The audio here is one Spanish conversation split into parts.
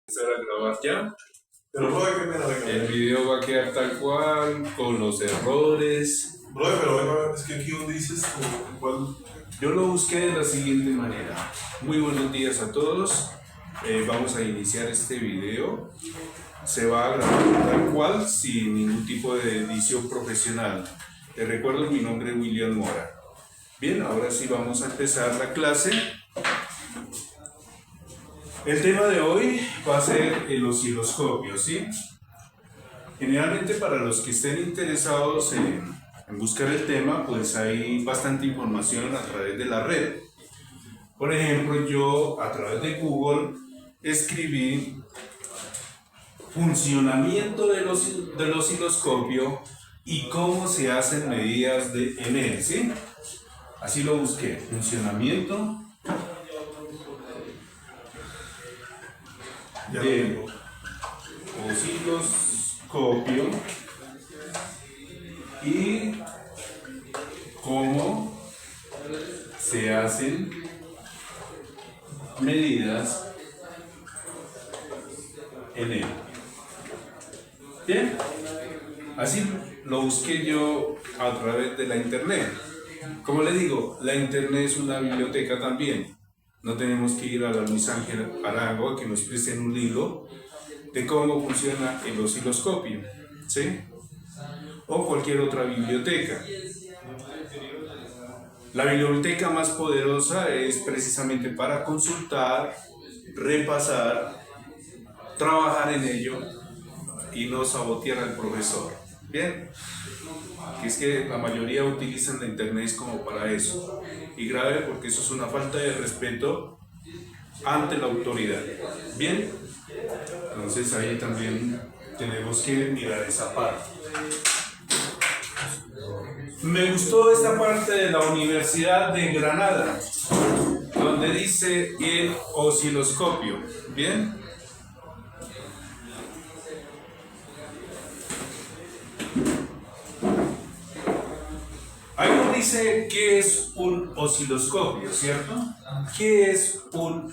Empezar a grabar ya. Pero brother, ¿qué me El video va a quedar tal cual, con los errores. Brother, pero bueno, es que aquí donde dices cuál. Yo lo busqué de la siguiente manera. Muy buenos días a todos. Vamos a iniciar este video. Se va a grabar tal cual, sin ningún tipo de edición profesional. Les recuerdo, mi nombre es William Mora. Bien, ahora sí vamos a empezar la clase. El tema de hoy va a ser el osciloscopio, ¿sí? Generalmente para los que estén interesados en buscar el tema, pues hay bastante información a través de la red. Por ejemplo, yo a través de Google escribí funcionamiento del osciloscopio y cómo se hacen medidas en él, ¿sí? Así lo busqué, funcionamiento del osciloscopio y cómo se hacen medidas en él. Bien, así lo busqué yo a través de la internet. Como les digo, la internet es una biblioteca también. No tenemos que ir a la Luis Ángel Arango a que nos presten un libro de cómo funciona el osciloscopio, ¿sí? O cualquier otra biblioteca. La biblioteca más poderosa es precisamente para consultar, repasar, trabajar en ello y no sabotear al profesor. Bien, que es que la mayoría utilizan la internet como para eso. Y grave, porque eso es una falta de respeto ante la autoridad. Bien, entonces ahí también tenemos que mirar esa parte. Me gustó esta parte de la Universidad de Granada, donde dice el osciloscopio. Bien. Ahí nos dice qué es un osciloscopio, ¿cierto? ¿Qué es un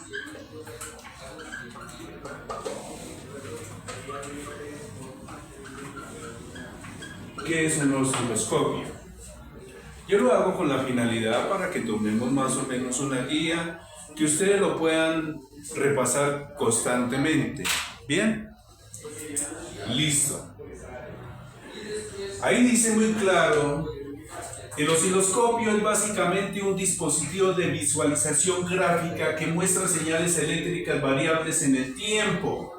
osciloscopio? Yo lo hago con la finalidad para que tomemos más o menos una guía, que ustedes lo puedan repasar constantemente. ¿Bien? Listo. Ahí dice muy claro, el osciloscopio es básicamente un dispositivo de visualización gráfica que muestra señales eléctricas variables en el tiempo.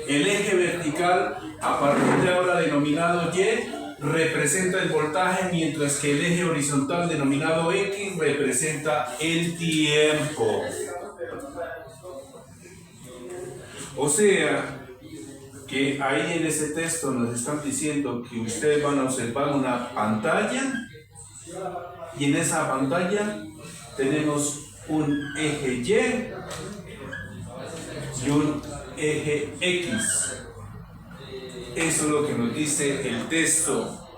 El eje vertical, a partir de ahora denominado Y, representa el voltaje, mientras que el eje horizontal, denominado X, representa el tiempo. O sea, que ahí en ese texto nos están diciendo que ustedes van a observar una pantalla y en esa pantalla tenemos un eje Y y un eje X. Eso es lo que nos dice el texto,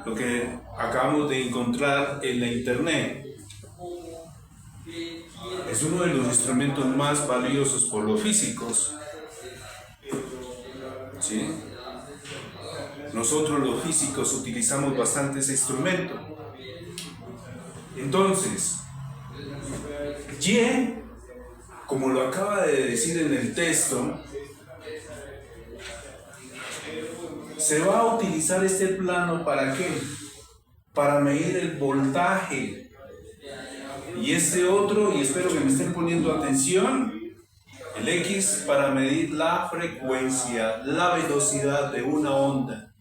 lo que acabamos de encontrar en la internet. Es uno de los instrumentos más valiosos por los físicos. ¿Sí? Nosotros los físicos utilizamos bastante ese instrumento. Entonces, Y, como lo acaba de decir en el texto, se va a utilizar este plano ¿para qué? Para medir el voltaje. Y este otro, y espero que me estén poniendo atención, el X, para medir la frecuencia, la velocidad de una onda.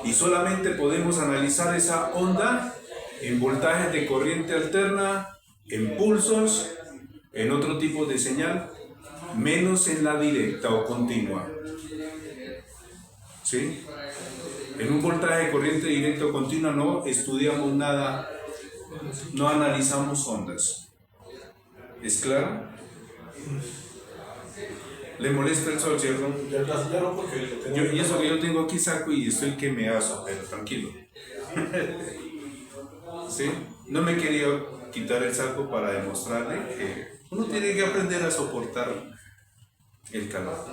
Y solamente podemos analizar esa onda en voltajes de corriente alterna, en pulsos, en otro tipo de señal, menos en la directa o continua. ¿Sí? En un voltaje de corriente directa o continua no estudiamos nada, no analizamos ondas. ¿Es claro? ¿Le molesta el sol, cierto? Ya no, porque Y eso que yo tengo aquí saco y estoy que me aso, pero tranquilo. ¿Sí? No me quería quitar el saco para demostrarle que Uno tiene que aprender a soportar el calor.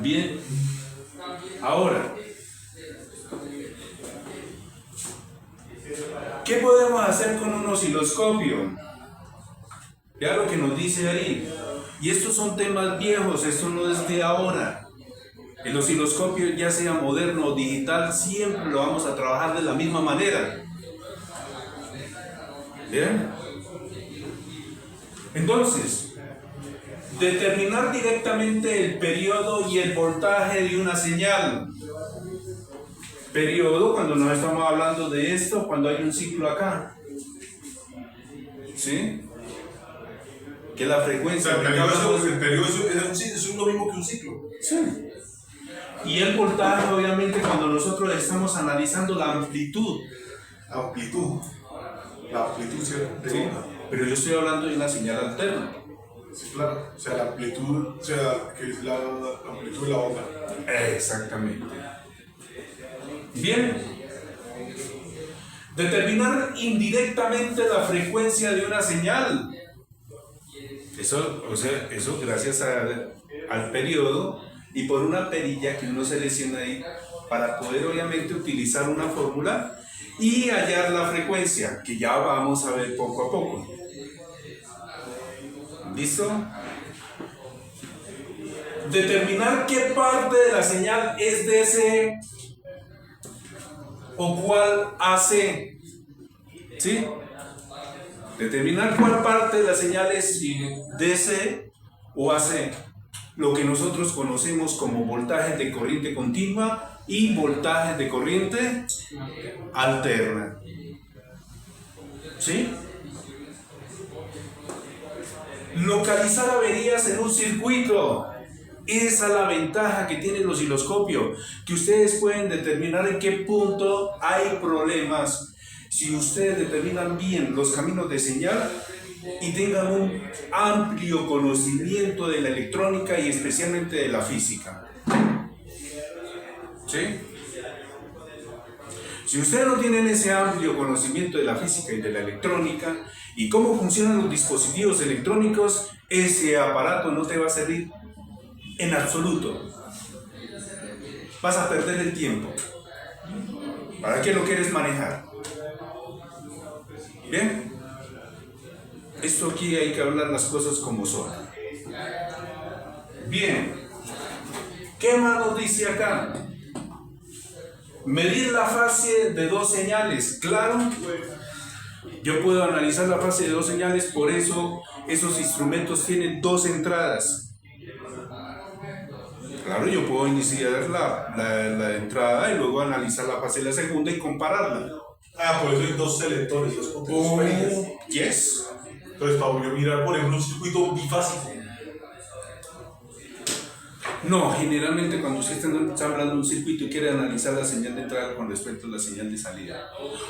Bien, ahora, ¿qué podemos hacer con un osciloscopio? Vea lo que nos dice ahí. Y estos son temas viejos, esto no es de ahora. El osciloscopio, ya sea moderno o digital, siempre lo vamos a trabajar de la misma manera. ¿Bien? Entonces, determinar directamente el periodo y el voltaje de una señal. Periodo, cuando nos estamos hablando de esto, cuando hay un ciclo acá. ¿Sí? Que la frecuencia... O sea, el periodo es lo mismo que un ciclo. Sí. Y el voltaje, obviamente, cuando nosotros estamos analizando la amplitud. La amplitud. La amplitud, ¿cierto? Sí. Pero yo estoy hablando de una señal alterna. Sí, claro. O sea, la amplitud, o sea, que es la amplitud de la onda. Exactamente. Bien. Determinar indirectamente la frecuencia de una señal. Eso gracias al periodo y por una perilla que uno selecciona ahí para poder obviamente utilizar una fórmula y hallar la frecuencia, que ya vamos a ver poco a poco. ¿Listo? Determinar qué parte de la señal es DC o cuál AC. ¿Sí? Determinar cuál parte de la señal es DC o AC. Lo que nosotros conocemos como voltajes de corriente continua y voltajes de corriente alterna. ¿Sí? Localizar averías en un circuito. Esa es la ventaja que tiene el osciloscopio, que ustedes pueden determinar en qué punto hay problemas. Si ustedes determinan bien los caminos de señal y tengan un amplio conocimiento de la electrónica y especialmente de la física. ¿Sí? Si ustedes no tienen ese amplio conocimiento de la física y de la electrónica y cómo funcionan los dispositivos electrónicos, ese aparato no te va a servir en absoluto. Vas a perder el tiempo. ¿Para qué lo quieres manejar? ¿Bien? Esto aquí hay que hablar las cosas como son. Bien. ¿Qué más nos dice acá? Medir la fase de dos señales. Claro, yo puedo analizar la fase de dos señales, por eso esos instrumentos tienen dos entradas. Claro, yo puedo iniciar la entrada y luego analizar la fase de la segunda y compararla. Ah, por eso hay dos selectores, dos potenciales. Yes. Entonces, para yo mirar, por ejemplo, un circuito bifásico. No, generalmente cuando usted está hablando de un circuito y quiere analizar la señal de entrada con respecto a la señal de salida.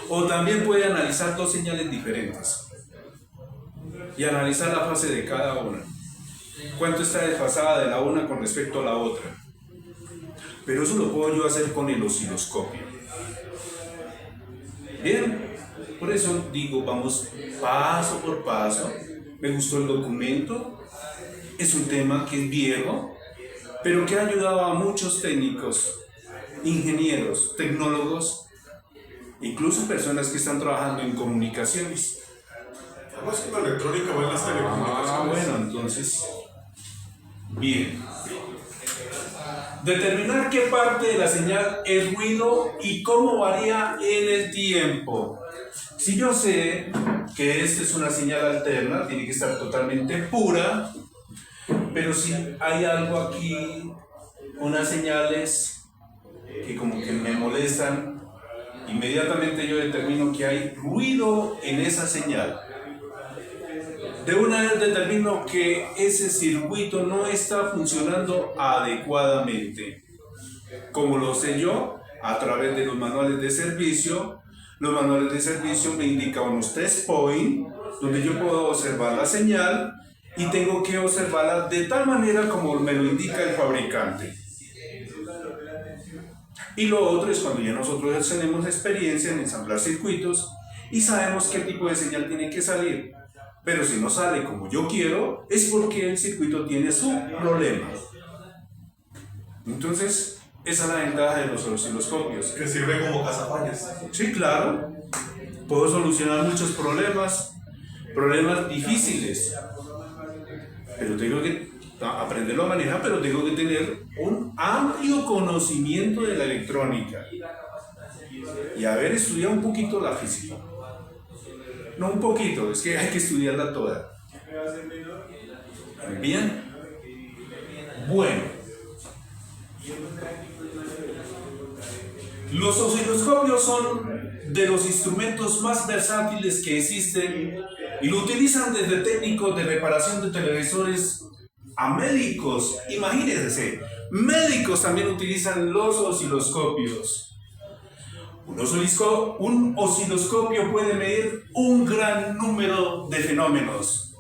O también puede analizar dos señales diferentes y analizar la fase de cada una. Cuánto está desfasada de la una con respecto a la otra. Pero eso lo puedo yo hacer con el osciloscopio. Bien, por eso digo, vamos paso por paso. Me gustó el documento. Es un tema que es viejo, pero que ha ayudado a muchos técnicos, ingenieros, tecnólogos, incluso personas que están trabajando en comunicaciones. Además que la electrónica va en las telecomunicaciones. Bueno, entonces, bien. Determinar qué parte de la señal es ruido y cómo varía en el tiempo. Si yo sé que esta es una señal alterna, tiene que estar totalmente pura, pero si hay algo aquí, unas señales que como que me molestan, inmediatamente yo determino que hay ruido en esa señal. De una vez determino que ese circuito no está funcionando adecuadamente. ¿Cómo lo sé yo? A través de los manuales de servicio. Los manuales de servicio me indican unos test points donde yo puedo observar la señal y tengo que observarla de tal manera como me lo indica el fabricante. Y lo otro es cuando ya nosotros tenemos experiencia en ensamblar circuitos y sabemos qué tipo de señal tiene que salir. Pero si no sale como yo quiero, es porque el circuito tiene su problema. Entonces, esa es la ventaja de los osciloscopios. Que sirve como cazafallas. Sí, claro. Puedo solucionar muchos problemas difíciles. Pero tengo que aprenderlo a manejar, pero tengo que tener un amplio conocimiento de la electrónica. Y haber estudiado un poquito la física. No un poquito, es que hay que estudiarla toda. Bien. Bueno. Los osciloscopios son de los instrumentos más versátiles que existen y lo utilizan desde técnicos de reparación de televisores a médicos. Imagínense, médicos también utilizan los osciloscopios. Un osciloscopio puede medir un gran número de fenómenos,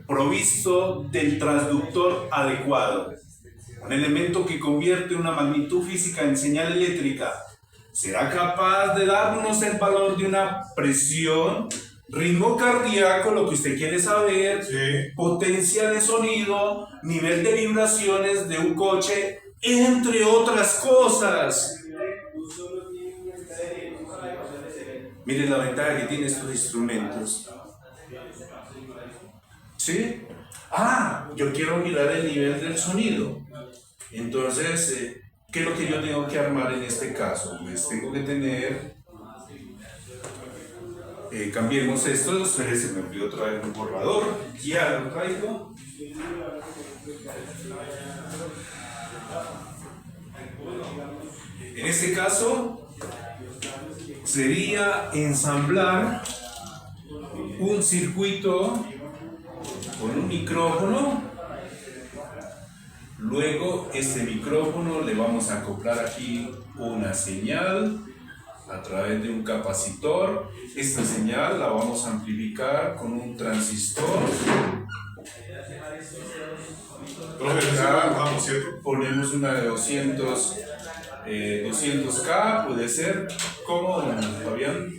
provisto del transductor adecuado, un elemento que convierte una magnitud física en señal eléctrica. Será capaz de darnos el valor de una presión, ritmo cardíaco, lo que usted quiere saber, Sí. potencia de sonido, nivel de vibraciones de un coche, entre otras cosas. Miren la ventaja que tienen estos instrumentos. ¿Sí? Yo quiero mirar el nivel del sonido. Entonces, ¿qué es lo que yo tengo que armar en este caso? Pues tengo que tener... cambiemos esto. Se me olvidó traer un borrador. Ya lo traigo. En este caso sería ensamblar un circuito con un micrófono. Luego este micrófono le vamos a acoplar aquí una señal a través de un capacitor. Esta señal la vamos a amplificar con un transistor. Acá ponemos una de 200K, puede ser. ¿Cómo, Fabián?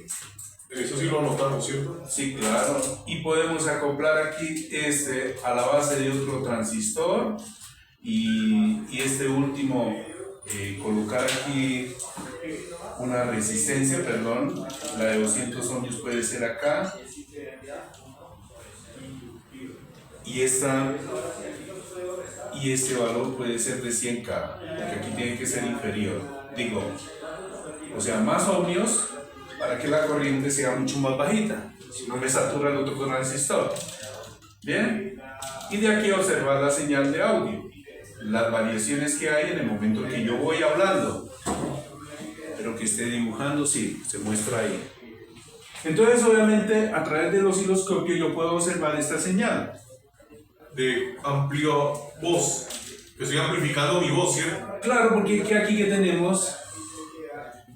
Eso sí lo anotamos, ¿cierto? Sí, claro. Y podemos acoplar aquí a la base de otro transistor y este último colocar aquí una resistencia, la de 200 ohmios puede ser acá. Y este valor puede ser de 100K, porque aquí tiene que ser inferior. O sea, más ohmios para que la corriente sea mucho más bajita, si no me satura el otro transistor. Bien, y de aquí observar la señal de audio, las variaciones que hay en el momento que yo voy hablando, pero que esté dibujando, sí, se muestra ahí. Entonces, obviamente, a través del osciloscopio yo puedo observar esta señal. De amplio voz. Estoy amplificando mi voz, ¿cierto? Claro, porque aquí que tenemos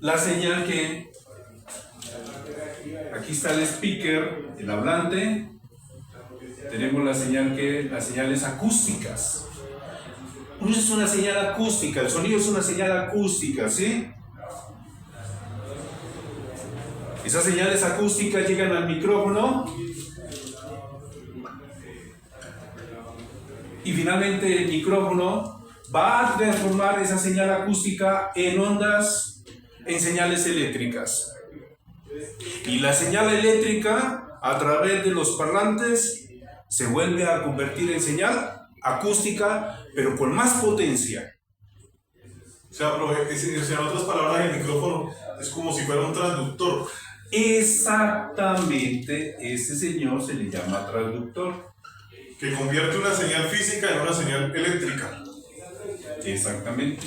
la señal que... Aquí está el speaker, el hablante. Tenemos las señales acústicas. Es una señal acústica, el sonido es una señal acústica, ¿sí? Esas señales acústicas llegan al micrófono y finalmente el micrófono va a transformar esa señal acústica en ondas, en señales eléctricas. Y la señal eléctrica, a través de los parlantes, se vuelve a convertir en señal acústica, pero con más potencia. O sea, en otras palabras, el micrófono es como si fuera un transductor. Exactamente, este señor se le llama transductor. Que convierte una señal física en una señal eléctrica. Exactamente.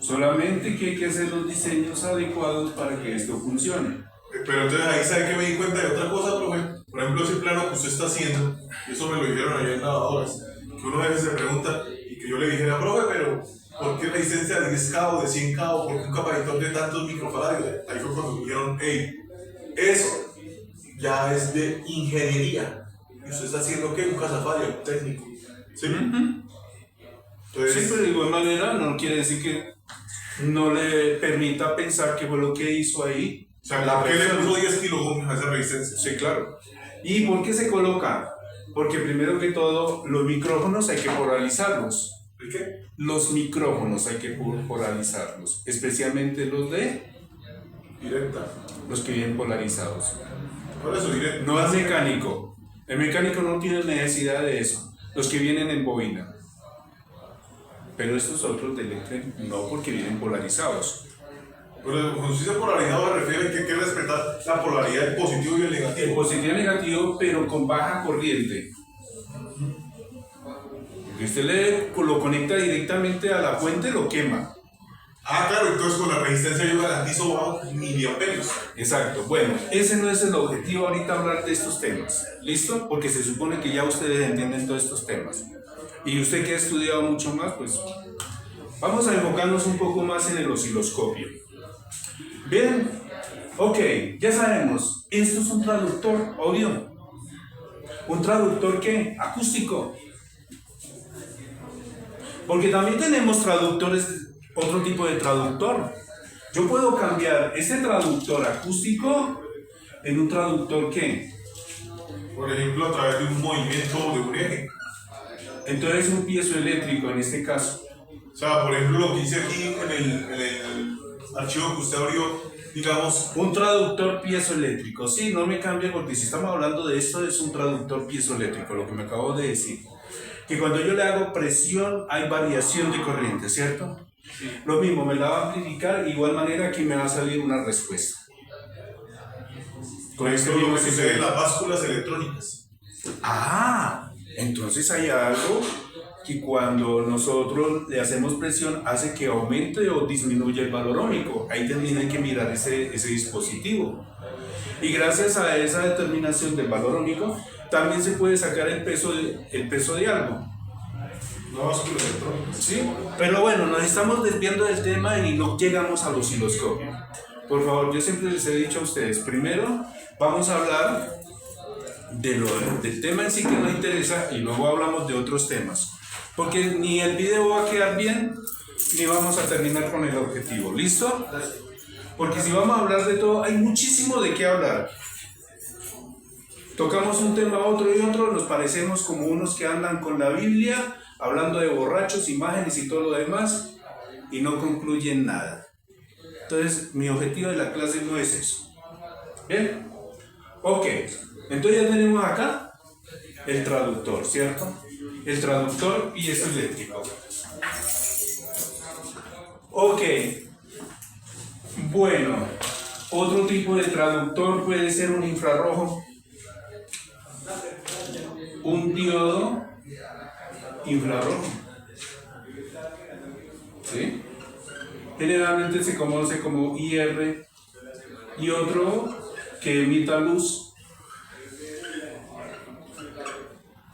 Solamente que hay que hacer los diseños adecuados para que esto funcione. Pero entonces ahí sabe que me di cuenta de otra cosa, profe. Por ejemplo, ese plano que usted está haciendo, y eso me lo dijeron allá en lavadoras, que uno a veces se pregunta, y que yo le dijera, profe, pero ¿por qué resistencia de 10K o de 100K o por qué un capacitor de tantos microfaradios? Ahí fue cuando me dijeron, hey, eso ya es de ingeniería. ¿Y usted está haciendo qué? Un cazafario técnico. ¿Sí? Entonces, Sí, pero de igual manera no quiere decir que no le permita pensar qué fue lo que hizo ahí. O sea, ¿por qué le puso 10 kiloohms a esa resistencia? Sí, claro. ¿Y por qué se coloca? Porque primero que todo, los micrófonos hay que polarizarlos. ¿El qué? Los micrófonos hay que polarizarlos, especialmente los de Directa. los que vienen polarizados. Por eso directa. No es mecánico. El mecánico no tiene necesidad de eso. Los que vienen en bobina. Pero estos otros de electro no, porque vienen polarizados. Pero cuando se dice polarizado me refiero a que hay que respetar la polaridad del positivo y el negativo. El positivo y negativo, pero con baja corriente. Porque usted lo conecta directamente a la fuente, lo quema. Ah, claro, entonces con la resistencia yo garantizo miliamperios. Exacto. Bueno, ese no es el objetivo ahorita hablar de estos temas. ¿Listo? Porque se supone que ya ustedes entienden todos estos temas. Y usted que ha estudiado mucho más, pues vamos a enfocarnos un poco más en el osciloscopio. Bien, ok, ya sabemos, esto es un traductor audio. ¿Un traductor qué? Acústico. Porque también tenemos traductores, otro tipo de traductor. Yo puedo cambiar ese traductor acústico en un traductor ¿qué? Por ejemplo, a través de un movimiento de un eje. Entonces un piezoeléctrico en este caso. O sea, por ejemplo, lo que hice aquí en el archivo que usted abrió, digamos. Un traductor piezoeléctrico. Sí, no me cambia porque si estamos hablando de esto es un traductor piezoeléctrico, lo que me acabo de decir. Que cuando yo le hago presión hay variación de corriente, ¿cierto? Sí. Lo mismo, me la va a amplificar, igual manera que me va a salir una respuesta. Con esto lo que sucede en las básculas electrónicas. Ah, entonces hay algo que cuando nosotros le hacemos presión hace que aumente o disminuya el valor ohmico. Ahí también hay que mirar ese dispositivo. Y gracias a esa determinación del valor ohmico, también se puede sacar el peso de algo. No, báscula electrónica. Sí, pero bueno, nos estamos desviando del tema y no llegamos al osciloscopio. Por favor, yo siempre les he dicho a ustedes, primero vamos a hablar del tema en sí que nos interesa y luego hablamos de otros temas. Porque ni el video va a quedar bien, ni vamos a terminar con el objetivo. ¿Listo? Porque si vamos a hablar de todo, hay muchísimo de qué hablar. Tocamos un tema, otro y otro, nos parecemos como unos que andan con la Biblia, hablando de borrachos, imágenes y todo lo demás, y no concluyen nada. Entonces, mi objetivo de la clase no es eso. ¿Bien? Ok, entonces ya tenemos acá el traductor, ¿cierto? El traductor piezoeléctrico. Ok, bueno, otro tipo de traductor puede ser un infrarrojo, un diodo infrarrojo. ¿Sí? Generalmente se conoce como IR, y otro que emita luz.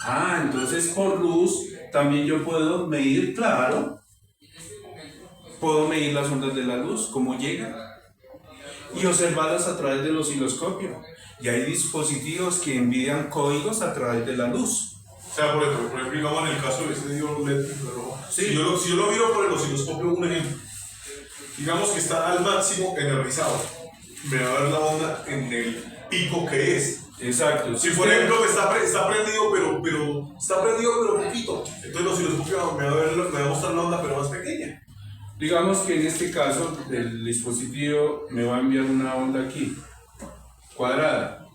Ah, entonces por luz también yo puedo medir, claro, puedo medir las ondas de la luz, cómo llegan, y observarlas a través del osciloscopio. Y hay dispositivos que envían códigos a través de la luz. O sea, por ejemplo, digamos en el caso de este diodo LED infrarrojo. Sí. Si yo lo miro por el osciloscopio, un ejemplo, digamos que está al máximo energizado, me va a dar la onda en el pico que es. Exacto. Si por ejemplo está prendido pero está prendido pero poquito, entonces el osciloscopio me va a mostrar la onda pero más pequeña. Digamos que en este caso el dispositivo me va a enviar una onda aquí, cuadrada.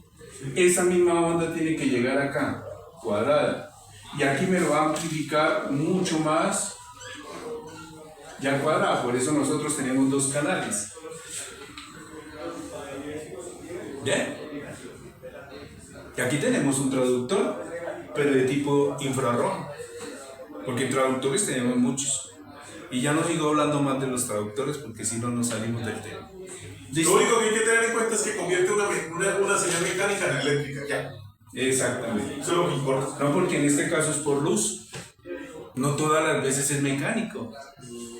Esa misma onda tiene que llegar acá, cuadrada. Y aquí me lo va a amplificar mucho más, ya cuadrada. Por eso nosotros tenemos dos canales. ¿Bien? Y aquí tenemos un traductor, pero de tipo infrarrojo. Porque traductores tenemos muchos. Y ya no sigo hablando más de los traductores porque si no nos salimos del tema. ¿Listo? Lo único que hay que tener en cuenta es que convierte una señal mecánica en eléctrica, ya. Exactamente. Eso es lo que importa. No, porque en este caso es por luz. No todas las veces es mecánico.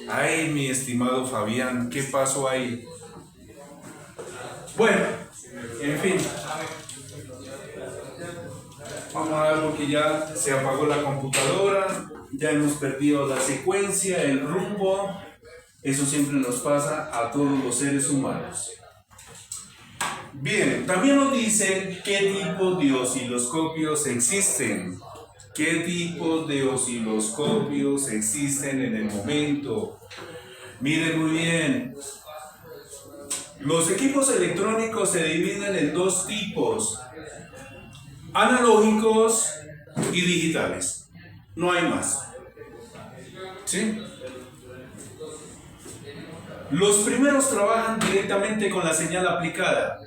Ay, mi estimado Fabián, ¿qué pasó ahí? Bueno, en fin. Vamos a ver porque ya se apagó la computadora. Ya hemos perdido la secuencia, el rumbo. Eso siempre nos pasa a todos los seres humanos. Bien, también nos dice qué tipo de osciloscopios existen. ¿Qué tipos de osciloscopios existen en el momento? Miren muy bien. Los equipos electrónicos se dividen en dos tipos: analógicos y digitales. No hay más. ¿Sí? Los primeros trabajan directamente con la señal aplicada.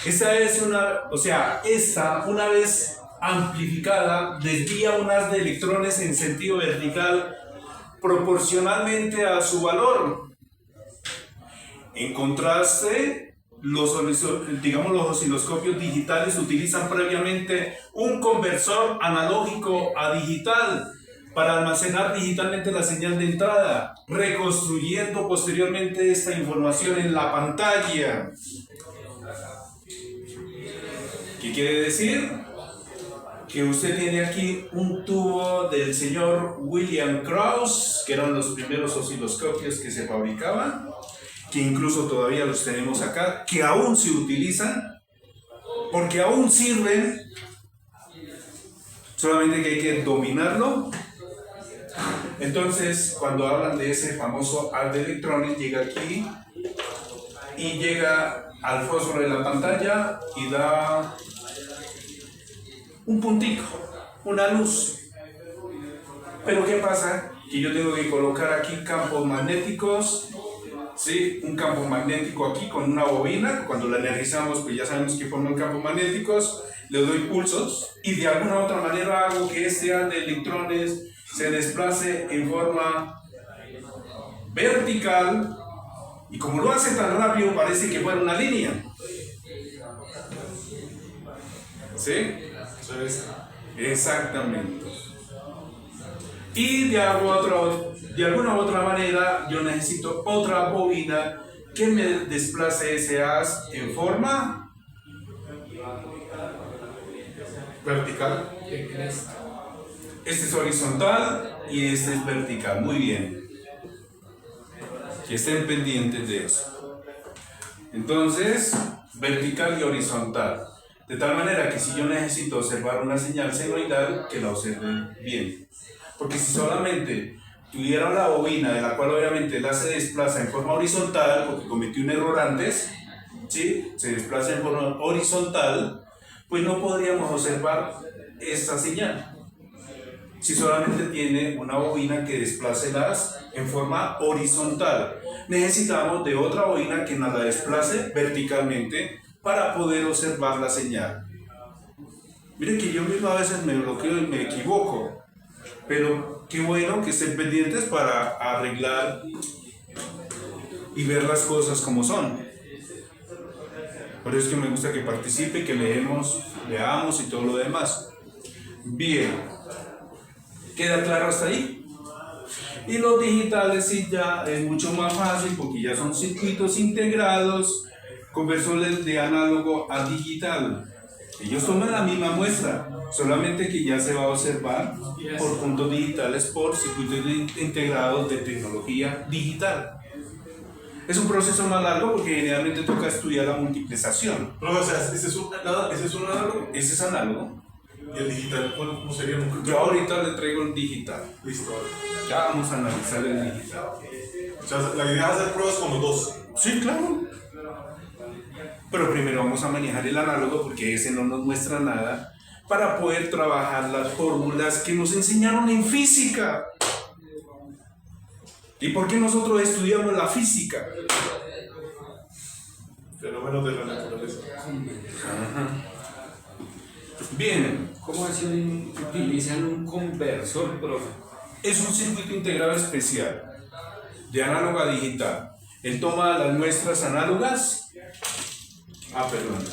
Esta, una vez amplificada, desvía un haz de electrones en sentido vertical proporcionalmente a su valor. En contraste, los osciloscopios digitales utilizan previamente un conversor analógico a digital para almacenar digitalmente la señal de entrada, reconstruyendo posteriormente esta información en la pantalla. ¿Qué quiere decir? Que usted tiene aquí un tubo del señor William Krauss, que eran los primeros osciloscopios que se fabricaban, que incluso todavía los tenemos acá, que aún se utilizan, porque aún sirven, solamente que hay que dominarlo. Entonces, cuando hablan de ese famoso haz de electrones, llega aquí y llega al fósforo de la pantalla y da un puntico, una luz. Pero ¿qué pasa? Que yo tengo que colocar aquí campos magnéticos, ¿sí? Un campo magnético aquí con una bobina. Cuando la energizamos, pues ya sabemos que forman campos magnéticos. Le doy pulsos y de alguna otra manera hago que este haz de electrones se desplace en forma vertical, y como lo hace tan rápido parece que fuera una línea. ¿Sí? Exactamente. Y de alguna u otra manera yo necesito otra bobina que me desplace ese haz en forma vertical. Este es horizontal y este es vertical. Muy bien. Que estén pendientes de eso. Entonces, vertical y horizontal. De tal manera que si yo necesito observar una señal senoidal, que la observe bien. Porque si solamente tuviera la bobina, de la cual obviamente la se desplaza en forma horizontal, porque cometí un error antes, ¿sí? Se desplaza en forma horizontal, pues no podríamos observar esta señal. Si solamente tiene una bobina que desplace las en forma horizontal, necesitamos de otra bobina que nos la desplace verticalmente para poder observar la señal. Miren que yo mismo a veces me bloqueo y me equivoco, pero qué bueno que estén pendientes para arreglar y ver las cosas como son. Por eso es que me gusta que participe, que leamos y todo lo demás. Bien. ¿Queda claro hasta ahí? Y los digitales sí ya es mucho más fácil porque ya son circuitos integrados, conversores de análogo a digital. Ellos toman la misma muestra, solamente que ya se va a observar por puntos digitales, por circuitos integrados de tecnología digital. Es un proceso más largo porque generalmente toca estudiar la multiplicación. No, o sea, ¿ese es un análogo? Ese es análogo. ¿Y el digital cómo sería? Yo ahorita le traigo el digital. Listo. Ya vamos a analizar el digital. O sea, la idea es hacer pruebas con los dos. Sí, claro. Pero primero vamos a manejar el análogo porque ese no nos muestra nada para poder trabajar las fórmulas que nos enseñaron en física. ¿Y por qué nosotros estudiamos la física? Fenómenos de la naturaleza. Ajá. Bien. ¿Cómo así utilizan un conversor, profe? Es un circuito integrado especial de análogo a digital. Él toma las muestras análogas. Perdón.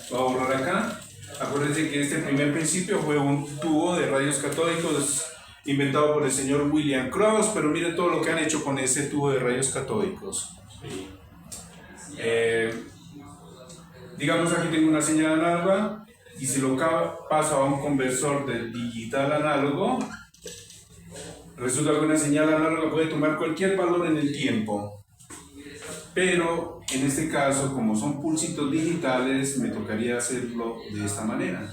Voy a borrar acá. Acuérdense que este primer principio fue un tubo de rayos catódicos inventado por el señor William Krauss, pero miren todo lo que han hecho con ese tubo de rayos catódicos. Digamos, aquí tengo una señal análoga y si lo paso a un conversor de digital análogo, resulta que una señal análoga puede tomar cualquier valor en el tiempo. Pero en este caso, como son pulsitos digitales, me tocaría hacerlo de esta manera.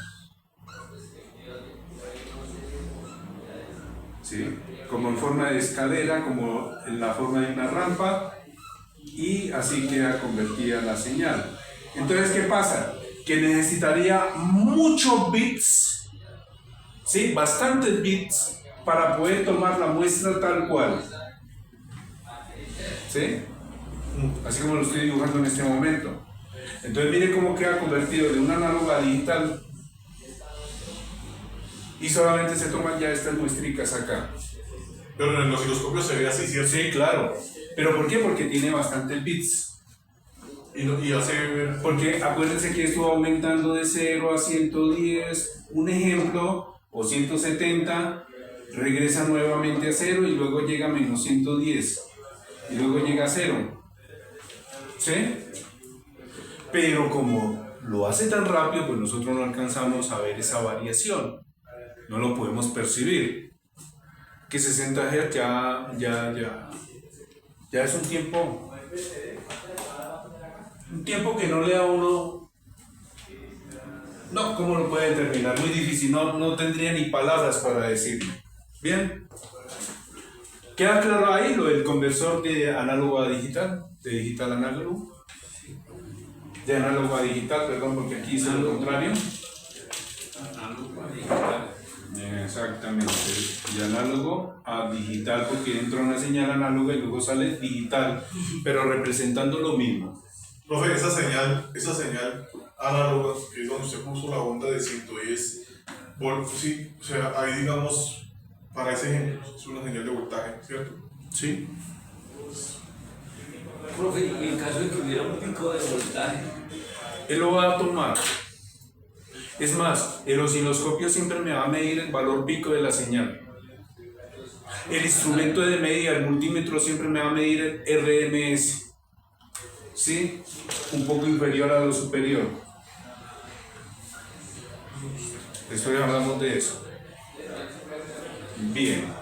¿Sí? Como en forma de escalera, como en la forma de una rampa, y así queda convertida la señal. Entonces, ¿qué pasa? Que necesitaría muchos bits, ¿sí? Bastantes bits para poder tomar la muestra tal cual. ¿Sí? Así como lo estoy dibujando en este momento. Entonces mire cómo queda convertido de un análogo a digital. Y solamente se toman ya estas muestricas acá. Pero en el osciloscopio se ve así, ¿cierto? Sí, claro. ¿Pero por qué? Porque tiene bastantes bits. Y hace ver... Porque acuérdense que esto va aumentando de 0 a 110, un ejemplo, o 170, regresa nuevamente a 0 y luego llega a menos 110. Y luego llega a 0. ¿Sí? Pero como lo hace tan rápido, pues nosotros no alcanzamos a ver esa variación. No lo podemos percibir. Que 60 Hz ya es un tiempo que no le da a uno. No, ¿cómo lo puede determinar? Muy difícil, no tendría ni palabras para decirlo. Bien. ¿Queda claro ahí lo del conversor de análogo a digital? De digital a análogo. De análogo a digital, perdón, porque aquí es lo contrario. Análogo a digital. Exactamente. De análogo a digital, porque entra una señal análoga y luego sale digital, pero representando lo mismo. Profe, esa señal análoga, que es donde usted puso la onda de 110 volts, sí, o sea, ahí digamos, para ese ejemplo, es una señal de voltaje, ¿cierto? Sí. Profe, y en caso de que hubiera un pico de voltaje, Él lo va a tomar. Es más, el osciloscopio siempre me va a medir el valor pico de la señal. El instrumento de medida, el multímetro, siempre me va a medir el RMS. ¿Sí? Un poco inferior a lo superior. Después hablamos de eso. Bien.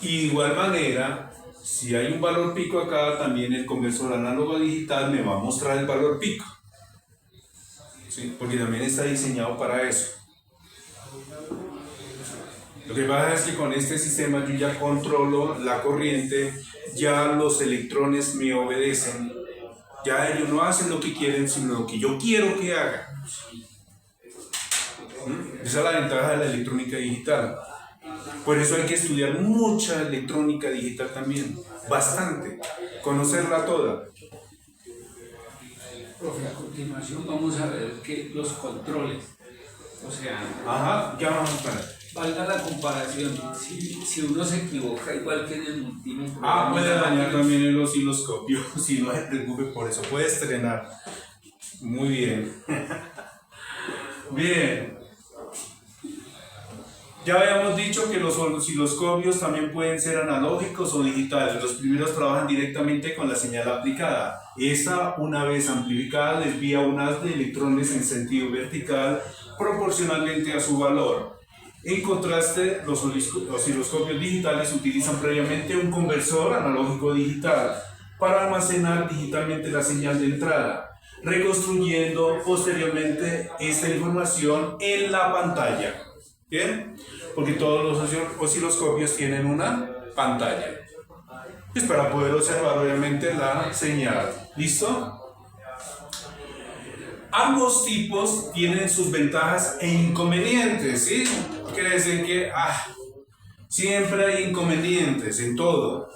Y de igual manera, si hay un valor pico acá, también el conversor análogo a digital me va a mostrar el valor pico. ¿Sí? Porque también está diseñado para eso. Lo que pasa es que con este sistema yo ya controlo la corriente, ya los electrones me obedecen, ya ellos no hacen lo que quieren, sino lo que yo quiero que hagan. Esa es la ventaja de la electrónica digital. Por eso hay que estudiar mucha electrónica digital también, bastante, conocerla toda. profe, a continuación vamos a ver que los controles, o sea, Ajá, ya vamos para. valga la comparación, si uno se equivoca igual que en el multímetro. Puede dañar también el osciloscopio, si no se preocupe por eso, puede estrenar. Muy bien. Bien. Ya habíamos dicho que los osciloscopios también pueden ser analógicos o digitales. Los primeros trabajan directamente con la señal aplicada. Esta, una vez amplificada, desvía un haz de electrones en sentido vertical proporcionalmente a su valor. En contraste, los osciloscopios digitales utilizan previamente un conversor analógico digital para almacenar digitalmente la señal de entrada, reconstruyendo posteriormente esta información en la pantalla. ¿Bien? Porque todos los osciloscopios tienen una pantalla. Es para poder observar obviamente la señal. ¿Listo? Ambos tipos tienen sus ventajas e inconvenientes, ¿sí? Quiere decir que siempre hay inconvenientes en todo.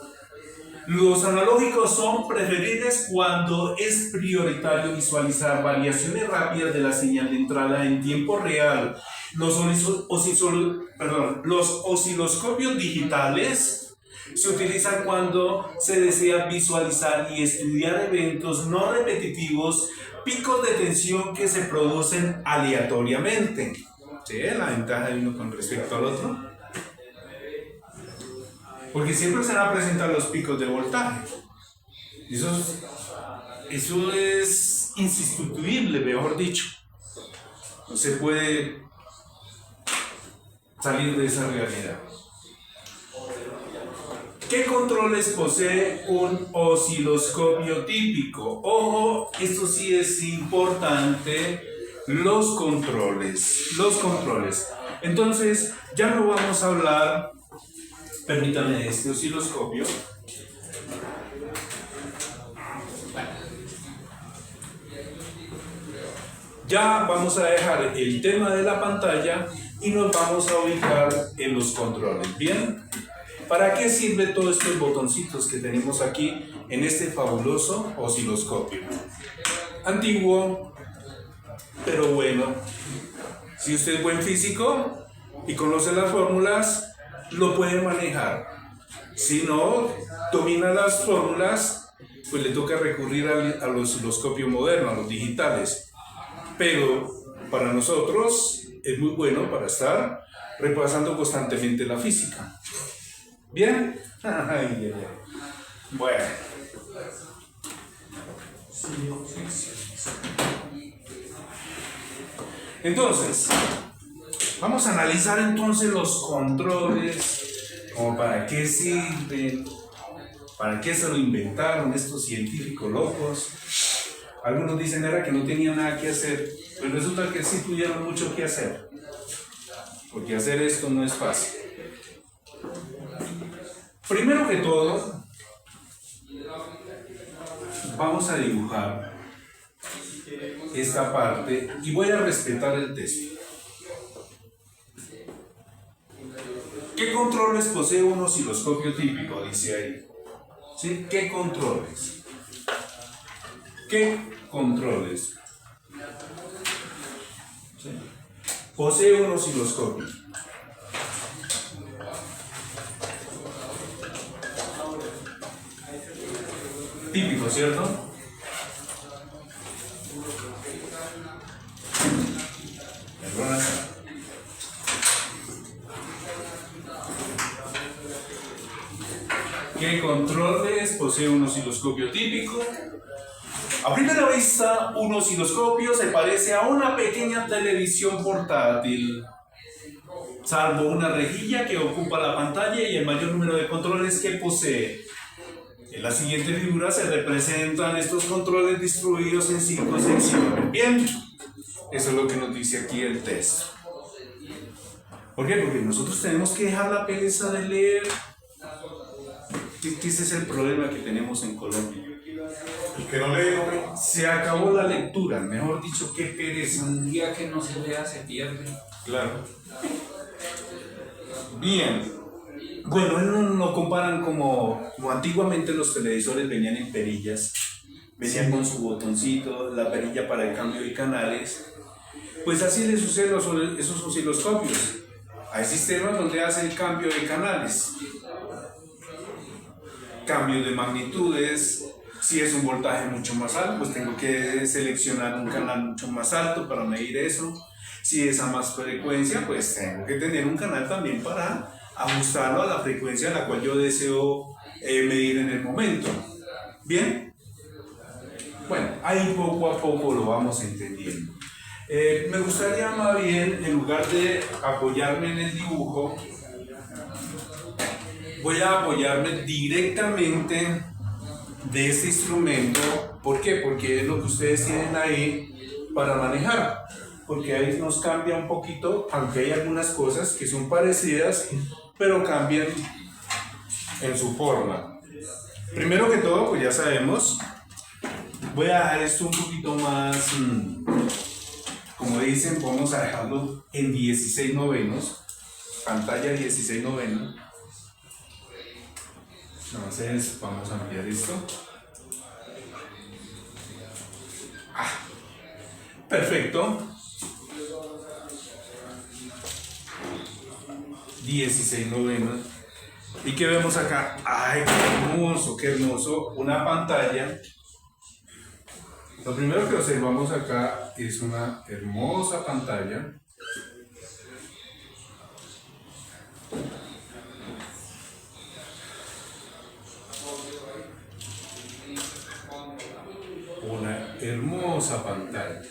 Los analógicos son preferibles cuando es prioritario visualizar variaciones rápidas de la señal de entrada en tiempo real. Los osciloscopios digitales se utilizan cuando se desea visualizar y estudiar eventos no repetitivos, picos de tensión que se producen aleatoriamente. ¿Sí? La ventaja de uno con respecto al otro. Porque siempre se van a presentar los picos de voltaje. Eso es insustituible, mejor dicho. No se puede salir de esa realidad. ¿Qué controles posee un osciloscopio típico? Ojo, esto sí es importante, los controles. Entonces, ya no vamos a hablar, permítame, de este osciloscopio. Ya vamos a dejar el tema de la pantalla y nos vamos a ubicar en los controles. ¿Bien? ¿Para qué sirve todos estos botoncitos que tenemos aquí en este fabuloso osciloscopio? Antiguo, pero bueno. Si usted es buen físico y conoce las fórmulas, lo puede manejar. Si no domina las fórmulas, pues le toca recurrir al osciloscopio moderno, a los digitales. Pero para nosotros es muy bueno para estar repasando constantemente la física. ¿Bien? Bueno. Entonces, vamos a analizar entonces los controles, como para qué sirven, para qué se lo inventaron estos científicos locos. Algunos dicen era que no tenían nada que hacer, pero resulta que sí tuvieron mucho que hacer, porque hacer esto no es fácil. Primero que todo, vamos a dibujar esta parte y voy a respetar el texto. ¿Qué controles posee un osciloscopio típico? Dice ahí. ¿Sí? ¿Qué controles? ¿Qué controles? ¿Sí? Posee un osciloscopio. Típico, ¿cierto? ¿Qué controles posee un osciloscopio típico? A primera vista, un osciloscopio se parece a una pequeña televisión portátil, salvo una rejilla que ocupa la pantalla y el mayor número de controles que posee. En la siguiente figura se representan estos controles distribuidos en 5 secciones. Bien, eso es lo que nos dice aquí el texto. ¿Por qué? Porque nosotros tenemos que dejar la pereza de leer. Ese es el problema que tenemos en Colombia. El que no lee, no ve. Se acabó la lectura, mejor dicho, qué pereza. Un día que no se lea se pierde. Claro. Bien. Bueno, lo comparan como antiguamente los televisores venían en perillas, venían con su botoncito, la perilla para el cambio de canales. Pues así le sucede a esos osciloscopios. Hay sistemas donde hace el cambio de canales, cambio de magnitudes. Si es un voltaje mucho más alto, pues tengo que seleccionar un canal mucho más alto para medir eso. Si es a más frecuencia, pues tengo que tener un canal también para ajustarlo a la frecuencia a la cual yo deseo medir en el momento. ¿Bien? Bueno, ahí poco a poco lo vamos entendiendo. Me gustaría más bien, en lugar de apoyarme en el dibujo, voy a apoyarme directamente de este instrumento. ¿Por qué? Porque es lo que ustedes tienen ahí para manejar. Porque ahí nos cambia un poquito, aunque hay algunas cosas que son parecidas, pero cambian en su forma. Primero que todo, pues ya sabemos, voy a dejar esto un poquito más, como dicen, vamos a dejarlo en 16 novenos, pantalla 16 novenos. Entonces vamos a ampliar esto. Perfecto. 16 novenos. ¿Y qué vemos acá? ¡Ay, qué hermoso, qué hermoso! Una pantalla. Lo primero que observamos acá es una hermosa pantalla. Una hermosa pantalla.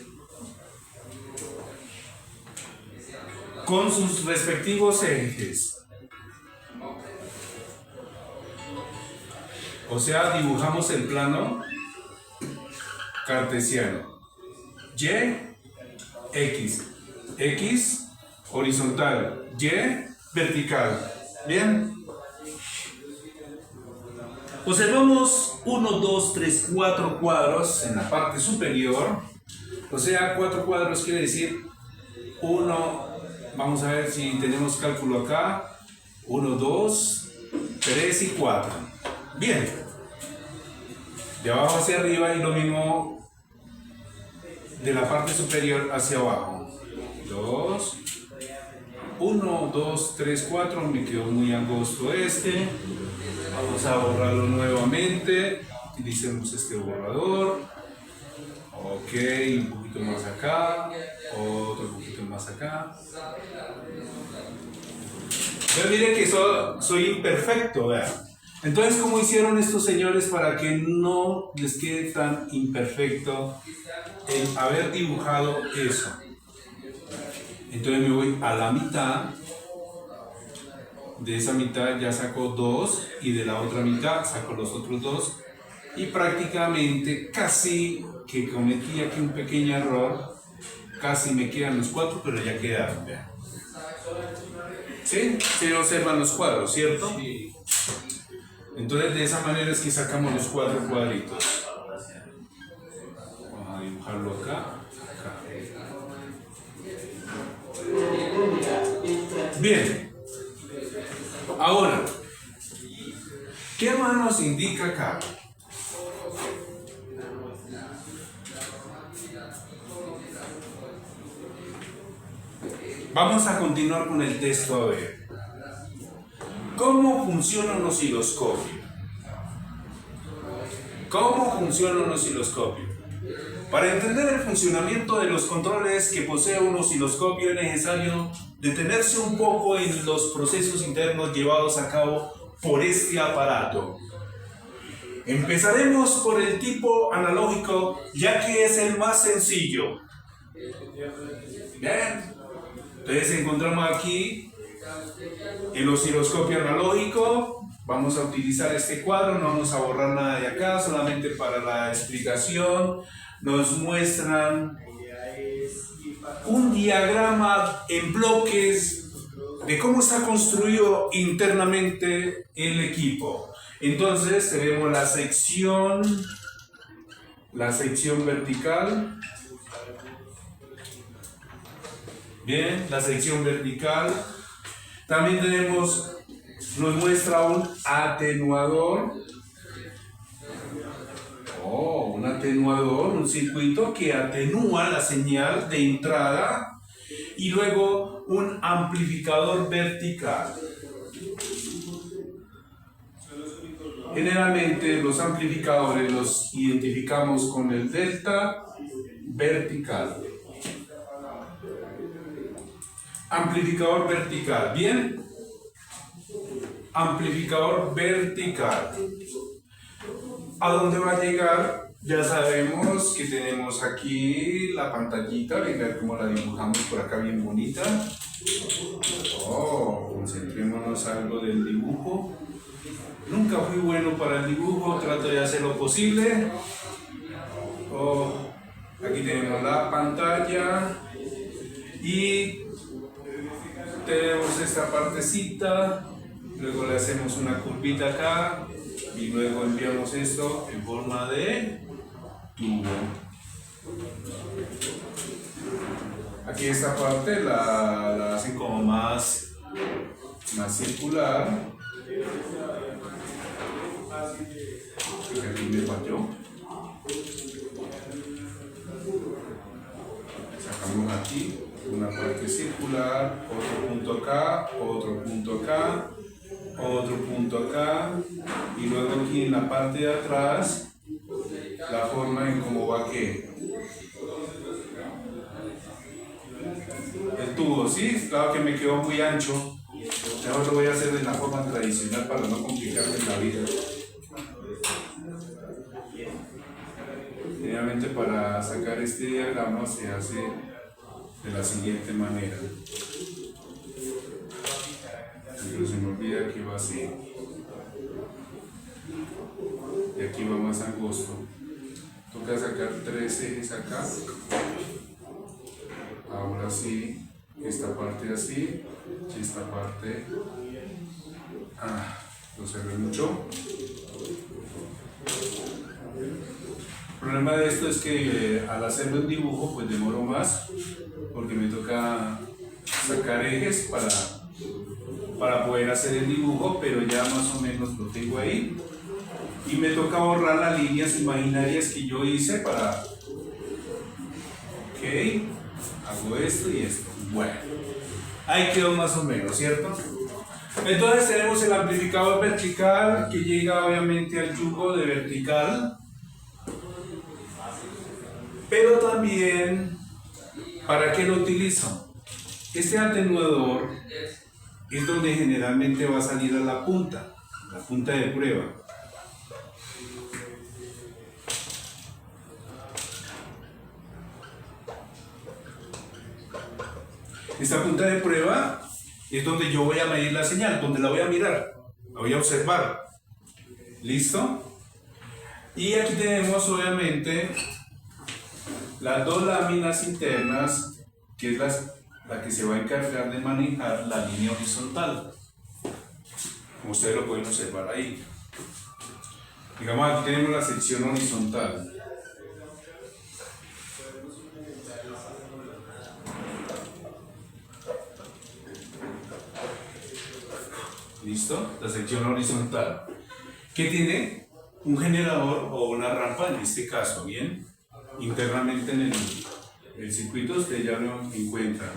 Con sus respectivos ejes. O sea, dibujamos el plano cartesiano. Y, X. X, horizontal. Y, vertical. ¿Bien? Observamos 1, 2, 3, 4 cuadros en la parte superior. O sea, 4 cuadros quiere decir 1, vamos a ver si tenemos cálculo acá. 1, 2, 3 y 4. Bien. De abajo hacia arriba y lo mismo de la parte superior hacia abajo. 2, 1, 2, 3, 4. Me quedó muy angosto este. Vamos a borrarlo nuevamente. Utilicemos este borrador. Ok, un poquito más acá. Otro poquito más acá. Pero miren que soy imperfecto, vean. Entonces, ¿cómo hicieron estos señores para que no les quede tan imperfecto el haber dibujado eso? Entonces me voy a la mitad. De esa mitad ya saco 2 y de la otra mitad saco los otros 2 y prácticamente casi que cometí aquí un pequeño error, casi me quedan los 4 pero ya quedaron, vean. ¿Sí? Se observan los cuadros, ¿cierto? Sí. Entonces de esa manera es que sacamos los 4 cuadritos. Vamos a dibujarlo acá. Bien. Ahora, ¿qué más nos indica acá? Vamos a continuar con el texto a ver. ¿Cómo funciona un osciloscopio? ¿Cómo funciona un osciloscopio? Para entender el funcionamiento de los controles que posee un osciloscopio es necesario detenerse un poco en los procesos internos llevados a cabo por este aparato. Empezaremos por el tipo analógico, ya que es el más sencillo. Bien. Entonces encontramos aquí el osciloscopio analógico. Vamos a utilizar este cuadro, no vamos a borrar nada de acá, solamente para la explicación. Nos muestran un diagrama en bloques de cómo está construido internamente el equipo. Entonces tenemos la sección vertical. Bien, la sección vertical. También nos muestra un atenuador. Un atenuador, un circuito que atenúa la señal de entrada, y luego un amplificador vertical. Generalmente los amplificadores los identificamos con el delta vertical. Amplificador vertical, ¿bien? Amplificador vertical. ¿A dónde va a llegar? Ya sabemos que tenemos aquí la pantallita, venga cómo la dibujamos por acá bien bonita. Concentrémonos algo del dibujo. Nunca fui bueno para el dibujo, trato de hacer lo posible. Aquí tenemos la pantalla y tenemos esta partecita, luego le hacemos una curvita acá y luego enviamos esto en forma de tubo. Aquí esta parte la hacen como más circular. Aquí me falló. Sacamos aquí una parte circular, otro punto acá, otro punto acá, otro punto acá, y luego aquí en la parte de atrás la forma en cómo va que el tubo, ¿sí? Claro que me quedó muy ancho. Ahora lo voy a hacer de la forma tradicional para no complicarme la vida. Generalmente para sacar este diagrama se hace de la siguiente manera. Pero se me olvida que va así. y aquí va más angosto. Toca sacar 3 ejes acá. Ahora sí, esta parte así, y esta parte. Lo cerré mucho. El problema de esto es que al hacerlo en dibujo pues demoro más porque me toca sacar ejes para poder hacer el dibujo, pero ya más o menos lo tengo ahí y me toca borrar las líneas imaginarias que yo hice para hago esto y esto. Bueno, ahí quedó más o menos, ¿cierto? Entonces tenemos el amplificador vertical que llega obviamente al yugo de vertical, pero también, ¿para qué lo utilizo? Este atenuador es donde generalmente va a salir a la punta de prueba. Esta punta de prueba es donde yo voy a medir la señal, donde la voy a mirar, la voy a observar. ¿Listo? Y aquí tenemos obviamente las dos láminas internas, que es la que se va a encargar de manejar la línea horizontal. Como ustedes lo pueden observar ahí. Digamos, aquí tenemos la sección horizontal. ¿Listo? La sección horizontal. ¿Qué tiene? Un generador o una rampa, en este caso, ¿bien? Internamente en el circuito ustedes ya lo encuentran.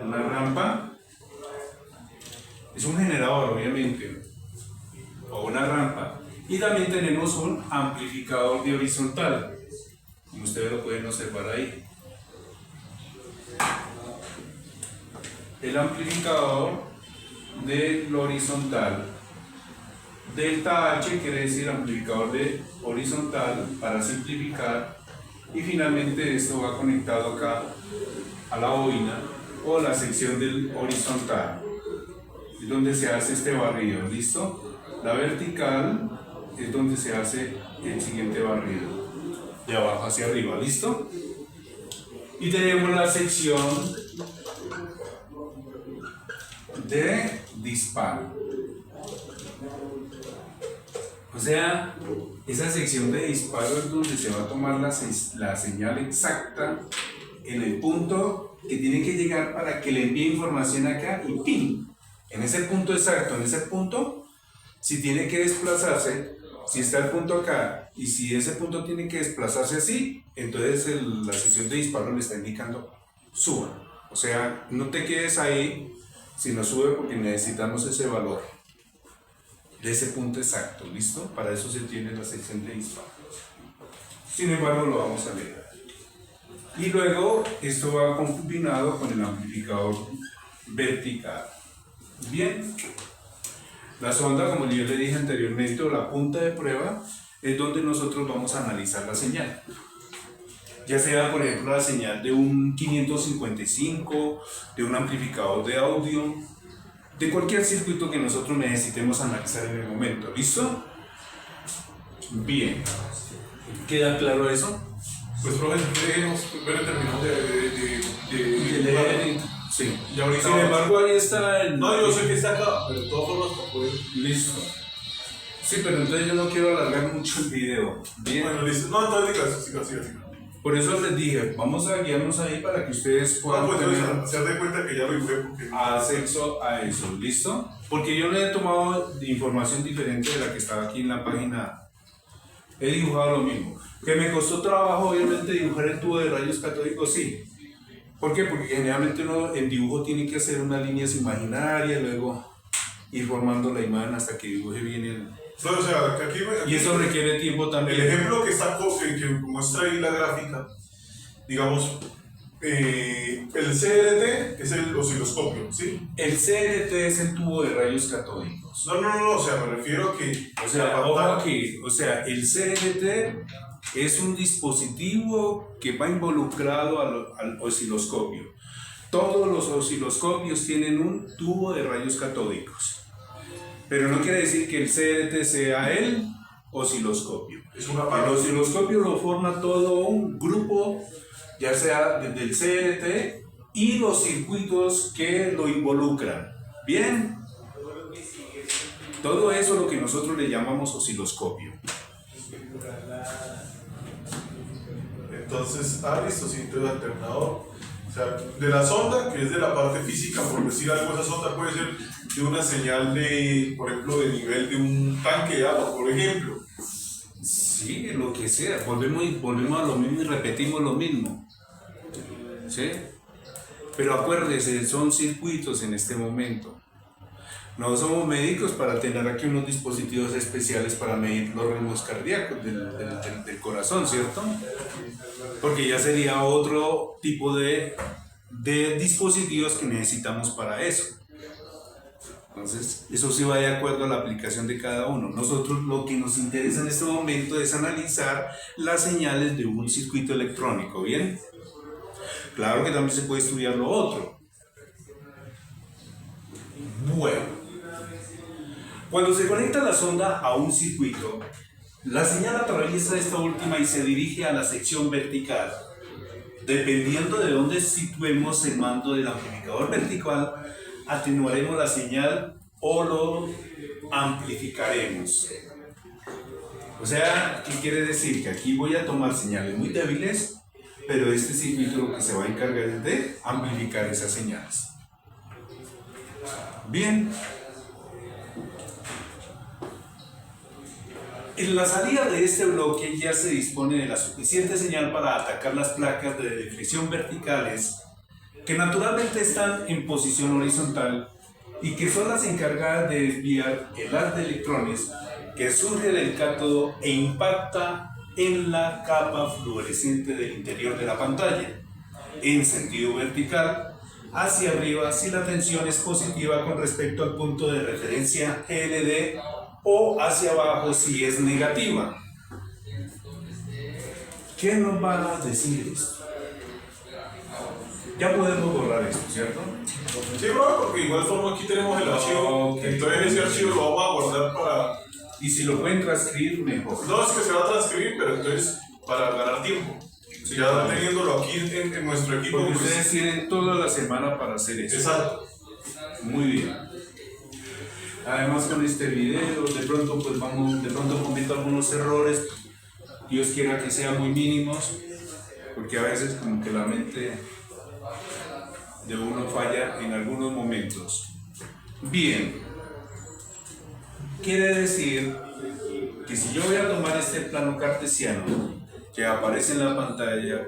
Una rampa. Es un generador, obviamente. O una rampa. Y también tenemos un amplificador de horizontal. Como ustedes lo pueden observar ahí. El amplificador del horizontal. Delta H quiere decir amplificador de horizontal para simplificar, y finalmente esto va conectado acá a la bobina o la sección del horizontal, es donde se hace este barrido. ¿Listo? La vertical es donde se hace el siguiente barrido, de abajo hacia arriba. ¿Listo? Y tenemos la sección de disparo. O sea, esa sección de disparo es donde se va a tomar la señal exacta en el punto que tiene que llegar para que le envíe información acá y ¡pim! En ese punto exacto, en ese punto, si tiene que desplazarse, si está el punto acá y si ese punto tiene que desplazarse así, entonces la sección de disparo le está indicando suba. O sea, no te quedes ahí, sino sube porque necesitamos ese valor de ese punto exacto. ¿Listo? Para eso se tiene la sección de disparo. Sin embargo, lo vamos a leer. Y luego esto va combinado con el amplificador vertical. Bien, la sonda, como yo le dije anteriormente, o la punta de prueba, es donde nosotros vamos a analizar la señal. Ya sea, por ejemplo, la señal de un 555, de un amplificador de audio, de cualquier circuito que nosotros necesitemos analizar en el momento. ¿Listo? Bien. ¿Queda claro eso? Pues, profe, pero terminamos de leer. Sí. Ya ahorita Sin embargo, ahí está el... No, yo sé que está acá, pero de todas formas, pues... Listo. Sí, pero entonces yo no quiero alargar mucho el video. Bien. Bueno, listo. No, entonces siga. Por eso les dije, vamos a guiarnos ahí para que ustedes puedan hacer de cuenta que ya lo dibujé porque... acceso a eso. ¿Listo? Porque yo no he tomado información diferente de la que estaba aquí en la página. He dibujado lo mismo. Que me costó trabajo, obviamente, dibujar el tubo de rayos catódicos, sí. ¿Por qué? Porque generalmente uno en dibujo tiene que hacer unas líneas imaginarias, luego ir formando la imagen hasta que dibuje bien el... No, o sea, aquí y eso requiere tiempo también. El ejemplo que está que muestra ahí la gráfica, digamos, el CRT es el osciloscopio, ¿sí? El CRT es el tubo de rayos catódicos. No, o sea, me refiero a que... O sea, ojo aquí, o sea, el CRT es un dispositivo que va involucrado al osciloscopio. Todos los osciloscopios tienen un tubo de rayos catódicos. Pero no quiere decir que el CRT sea osciloscopio. Es una El parte. osciloscopio lo forma todo un grupo, ya sea desde el CRT y los circuitos que lo involucran. Bien, todo eso es lo que nosotros le llamamos osciloscopio. Entonces, listo, sí, entonces alternador. O sea, de la sonda, que es de la parte física, por decir algo, esa sonda puede ser de una señal de, por ejemplo, de nivel de un tanque de agua, por ejemplo. Sí, lo que sea, volvemos a lo mismo y repetimos lo mismo. ¿Sí? Pero acuérdese, son circuitos en este momento. No somos médicos para tener aquí unos dispositivos especiales para medir los ritmos cardíacos del corazón, ¿cierto? Porque ya sería otro tipo de dispositivos que necesitamos para eso. Entonces, eso sí va de acuerdo a la aplicación de cada uno. Nosotros lo que nos interesa en este momento es analizar las señales de un circuito electrónico, ¿bien? Claro que también se puede estudiar lo otro. Bueno, cuando se conecta la sonda a un circuito, la señal atraviesa esta última y se dirige a la sección vertical. Dependiendo de dónde situemos el mando del amplificador vertical, atenuaremos la señal o lo amplificaremos. O sea, ¿qué quiere decir? Que aquí voy a tomar señales muy débiles, pero este circuito lo que se va a encargar es de amplificar esas señales. Bien. En la salida de este bloque ya se dispone de la suficiente señal para atacar las placas de deflexión verticales que naturalmente están en posición horizontal y que son las encargadas de desviar el haz de electrones que surge del cátodo e impacta en la capa fluorescente del interior de la pantalla, en sentido vertical, hacia arriba si la tensión es positiva con respecto al punto de referencia GLD o hacia abajo si es negativa. ¿Qué nos van a decir esto? Ya podemos borrar esto, ¿cierto? Sí, bro, porque igual forma aquí tenemos el archivo. Ok. Entonces ese archivo lo vamos a guardar para... Y si lo pueden transcribir, mejor. No, es que se va a transcribir, pero entonces para ganar tiempo. Sí, ya claro. teniéndolo aquí en nuestro equipo. Porque pues, ustedes tienen toda la semana para hacer eso. exacto. Muy bien. Además con este video, de pronto cometo algunos errores. Dios quiera que sean muy mínimos, porque a veces como que la mente de uno falla en algunos momentos. Bien. Quiere decir que si yo voy a tomar este plano cartesiano que aparece en la pantalla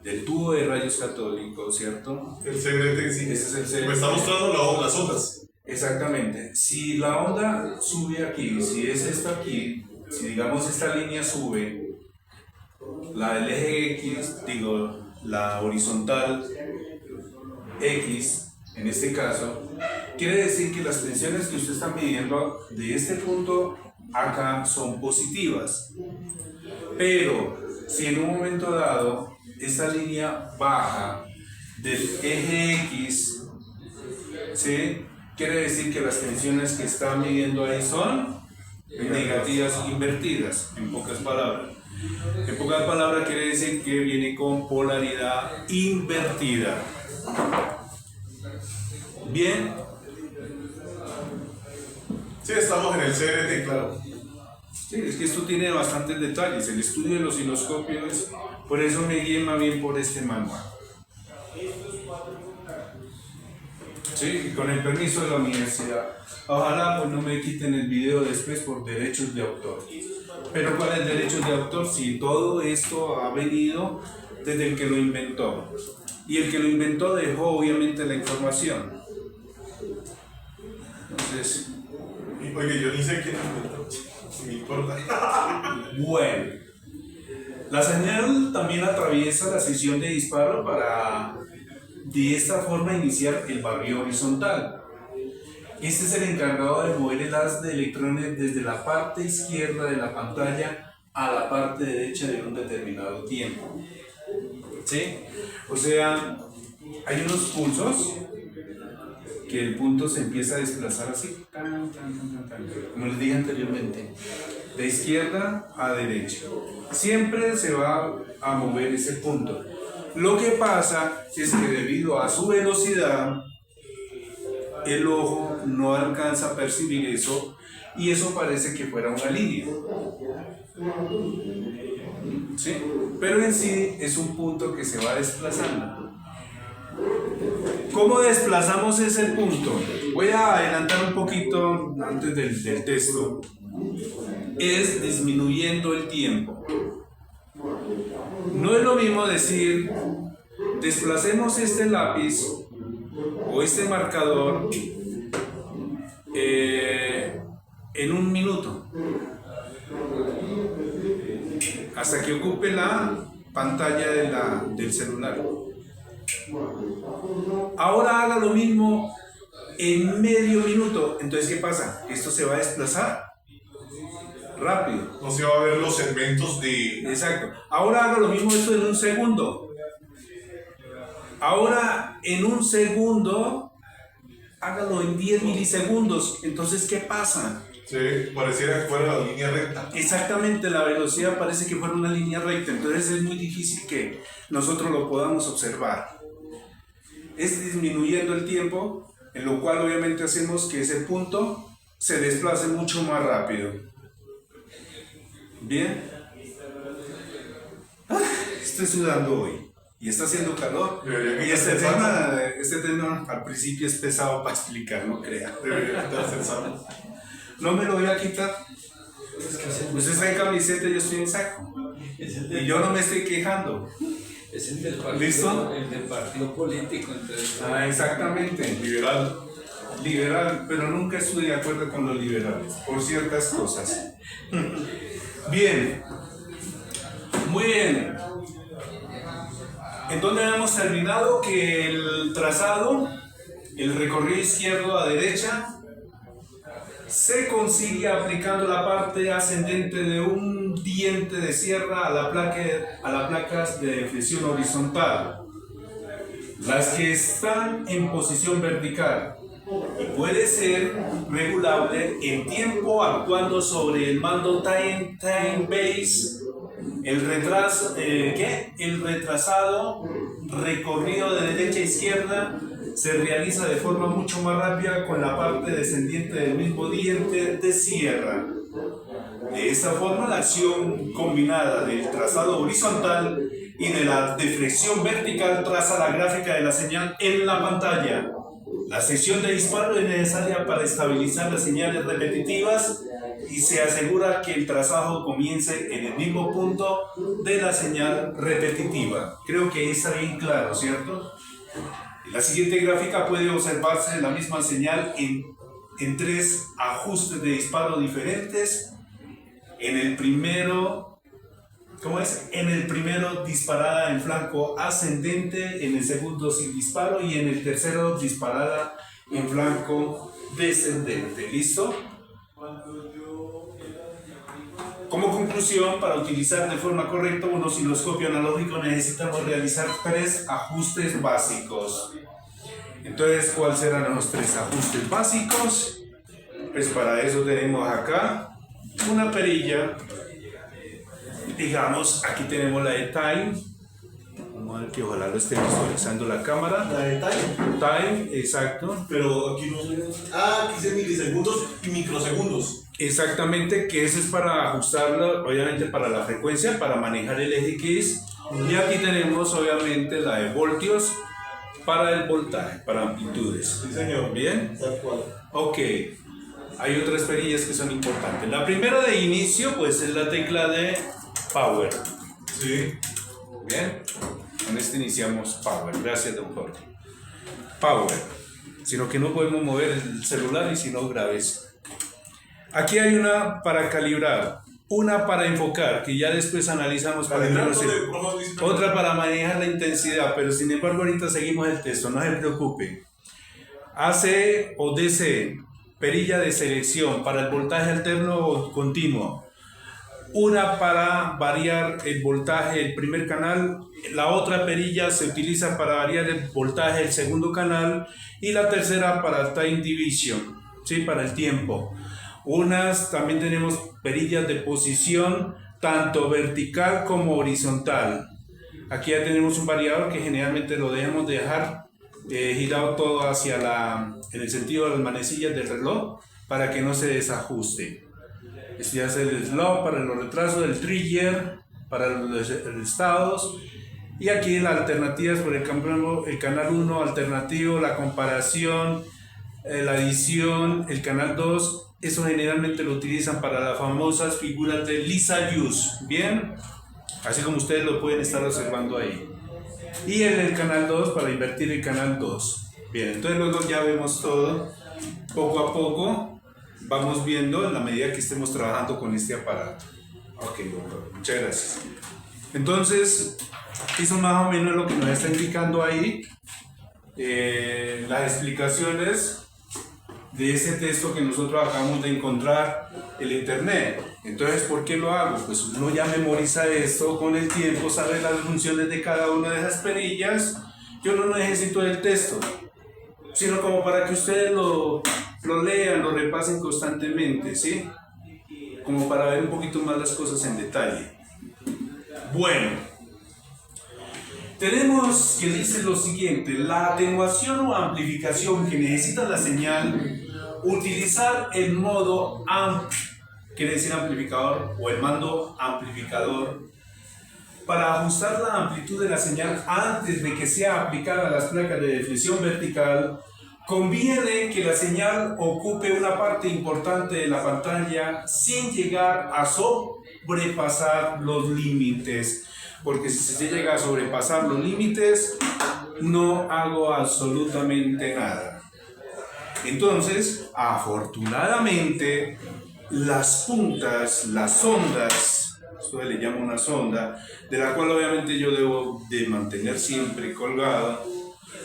del tubo de rayos católicos, ¿cierto? El CRT, sí. Ese es el CRT. Me está mostrando las ondas. Exactamente. Si la onda sube aquí, si es esto aquí, si digamos esta línea sube, la del eje X, la horizontal X, en este caso, quiere decir que las tensiones que usted está midiendo de este punto acá son positivas. Pero si en un momento dado esta línea baja del eje X, ¿sí?, quiere decir que las tensiones que está midiendo ahí son negativas invertidas, en pocas palabras. En pocas palabras quiere decir que viene con polaridad invertida. Bien. Sí, estamos en el CRT, claro. Sí, es que esto tiene bastantes detalles. El estudio del osciloscopio es, por eso me guíe más bien por este manual. Sí, con el permiso de la universidad. Ojalá pues no me quiten el video después por derechos de autor. Pero ¿cuáles derechos de autor? Si todo esto ha venido desde el que lo inventó. Y el que lo inventó dejó obviamente la información. Entonces, Oye, yo ni sé quién lo inventó. Me importa. bueno. La señal también atraviesa la sección de disparo para de esta forma iniciar el barrido horizontal. Este es el encargado de mover el haz de electrones desde la parte izquierda de la pantalla a la parte derecha de un determinado tiempo. ¿Sí? O sea, hay unos pulsos que el punto se empieza a desplazar así, como les dije anteriormente. de izquierda a derecha. Siempre se va a mover ese punto. Lo que pasa es que debido a su velocidad, el ojo no alcanza a percibir eso y eso parece que fuera una línea. ¿Sí? Pero en sí es un punto que se va desplazando. ¿Cómo desplazamos ese punto? Voy a adelantar un poquito antes del texto. Es disminuyendo el tiempo. No es lo mismo decir, desplacemos este lápiz o este marcador en 1 minuto hasta que ocupe la pantalla del celular. Ahora haga lo mismo en medio minuto. Entonces, ¿qué pasa? Esto se va a desplazar rápido. No se va a ver los segmentos de... Exacto. Ahora haga lo mismo esto en 1 segundo. Ahora en 1 segundo, hágalo en 10 milisegundos. Entonces, ¿qué pasa? Sí, pareciera que fuera la línea recta. Exactamente, la velocidad parece que fuera una línea recta. Entonces es muy difícil que nosotros lo podamos observar. Es disminuyendo el tiempo, en lo cual obviamente hacemos que ese punto se desplace mucho más rápido. Bien. Estoy sudando hoy y está haciendo calor. Y este tema al principio es pesado para explicar, no crea. Debería estar sensado. No me lo voy a quitar. Usted está en camiseta y yo estoy en saco. Y yo no me estoy quejando. Es el del partido, ¿Listo? el del partido político, entonces. Exactamente. Liberal, pero nunca estoy de acuerdo con los liberales, por ciertas cosas. Bien. Muy bien. Entonces hemos terminado que el trazado, el recorrido izquierdo a derecha, se consigue aplicando la parte ascendente de un diente de sierra a la placa de flexión horizontal. Las que están en posición vertical y puede ser regulable en tiempo actuando sobre el mando time base. El retrasado recorrido de derecha a izquierda se realiza de forma mucho más rápida con la parte descendiente del mismo diente de sierra. De esta forma, la acción combinada del trazado horizontal y de la deflexión vertical traza la gráfica de la señal en la pantalla. La sección de disparo es necesaria para estabilizar las señales repetitivas y se asegura que el trazado comience en el mismo punto de la señal repetitiva. Creo que está bien claro, ¿cierto? En la siguiente gráfica puede observarse la misma señal en 3 ajustes de disparo diferentes. En el primero, En el primero disparada en flanco ascendente, en el segundo sin disparo y en el tercero disparada en flanco descendente. ¿Listo? Como conclusión, para utilizar de forma correcta un osciloscopio analógico necesitamos realizar 3 ajustes básicos. Entonces, ¿cuáles serán los 3 ajustes básicos? Pues para eso tenemos acá una perilla. Digamos, aquí tenemos la de time. Vamos a ver que ojalá lo esté visualizando la cámara. La de time. Time, exacto. Pero aquí no se... aquí dice milisegundos y microsegundos. Exactamente, que eso es para ajustarla, obviamente para la frecuencia, para manejar el eje X. Y aquí tenemos obviamente la de voltios para el voltaje, para amplitudes. Sí, señor. ¿Bien? Tal cual. Ok. Hay otras perillas que son importantes. La primera de inicio, pues es la tecla de Power. Sí. Bien. Con este iniciamos Power. Gracias, don Jorge. Power. Sino que no podemos mover el celular y si no graves. Aquí hay una para calibrar, una para enfocar, que ya después analizamos para otra para manejar la intensidad, pero sin embargo ahorita seguimos el texto, no se preocupen. AC o DC, perilla de selección para el voltaje alterno o continuo. Una para variar el voltaje del primer canal, la otra perilla se utiliza para variar el voltaje del segundo canal y la tercera para time division, ¿sí? Para el tiempo. También tenemos perillas de posición tanto vertical como horizontal. Aquí ya tenemos un variador que generalmente lo debemos dejar girado todo en el sentido de las manecillas del reloj para que no se desajuste. Esto ya es el slot para los retrasos, el trigger para los estados, y aquí las alternativas por el canal 1 alternativo, la comparación, la adición, el canal 2. Eso generalmente lo utilizan para las famosas figuras de Lisa Use, ¿bien? Así como ustedes lo pueden estar observando ahí. Y en el canal 2 para invertir el canal 2. Bien, entonces luego ya vemos todo. Poco a poco vamos viendo en la medida que estemos trabajando con este aparato. Ok, doctor, muchas gracias. Entonces, eso más o menos lo que nos está indicando ahí. Las explicaciones de ese texto que nosotros acabamos de encontrar en internet. Entonces, ¿por qué lo hago? Pues uno ya memoriza esto con el tiempo, sabe las funciones de cada una de esas perillas. Yo no necesito el texto, sino como para que ustedes lo lean, lo repasen constantemente, ¿sí? Como para ver un poquito más las cosas en detalle. Bueno, tenemos que dice lo siguiente: la atenuación o amplificación que necesita la señal, utilizar el modo AMP, quiere decir amplificador, o el mando amplificador, para ajustar la amplitud de la señal antes de que sea aplicada a las placas de deflexión vertical. Conviene que la señal ocupe una parte importante de la pantalla sin llegar a sobrepasar los límites, porque si se llega a sobrepasar los límites no hago absolutamente nada. Entonces, afortunadamente, las puntas, las ondas, esto le llamo una sonda, de la cual obviamente yo debo de mantener siempre colgada,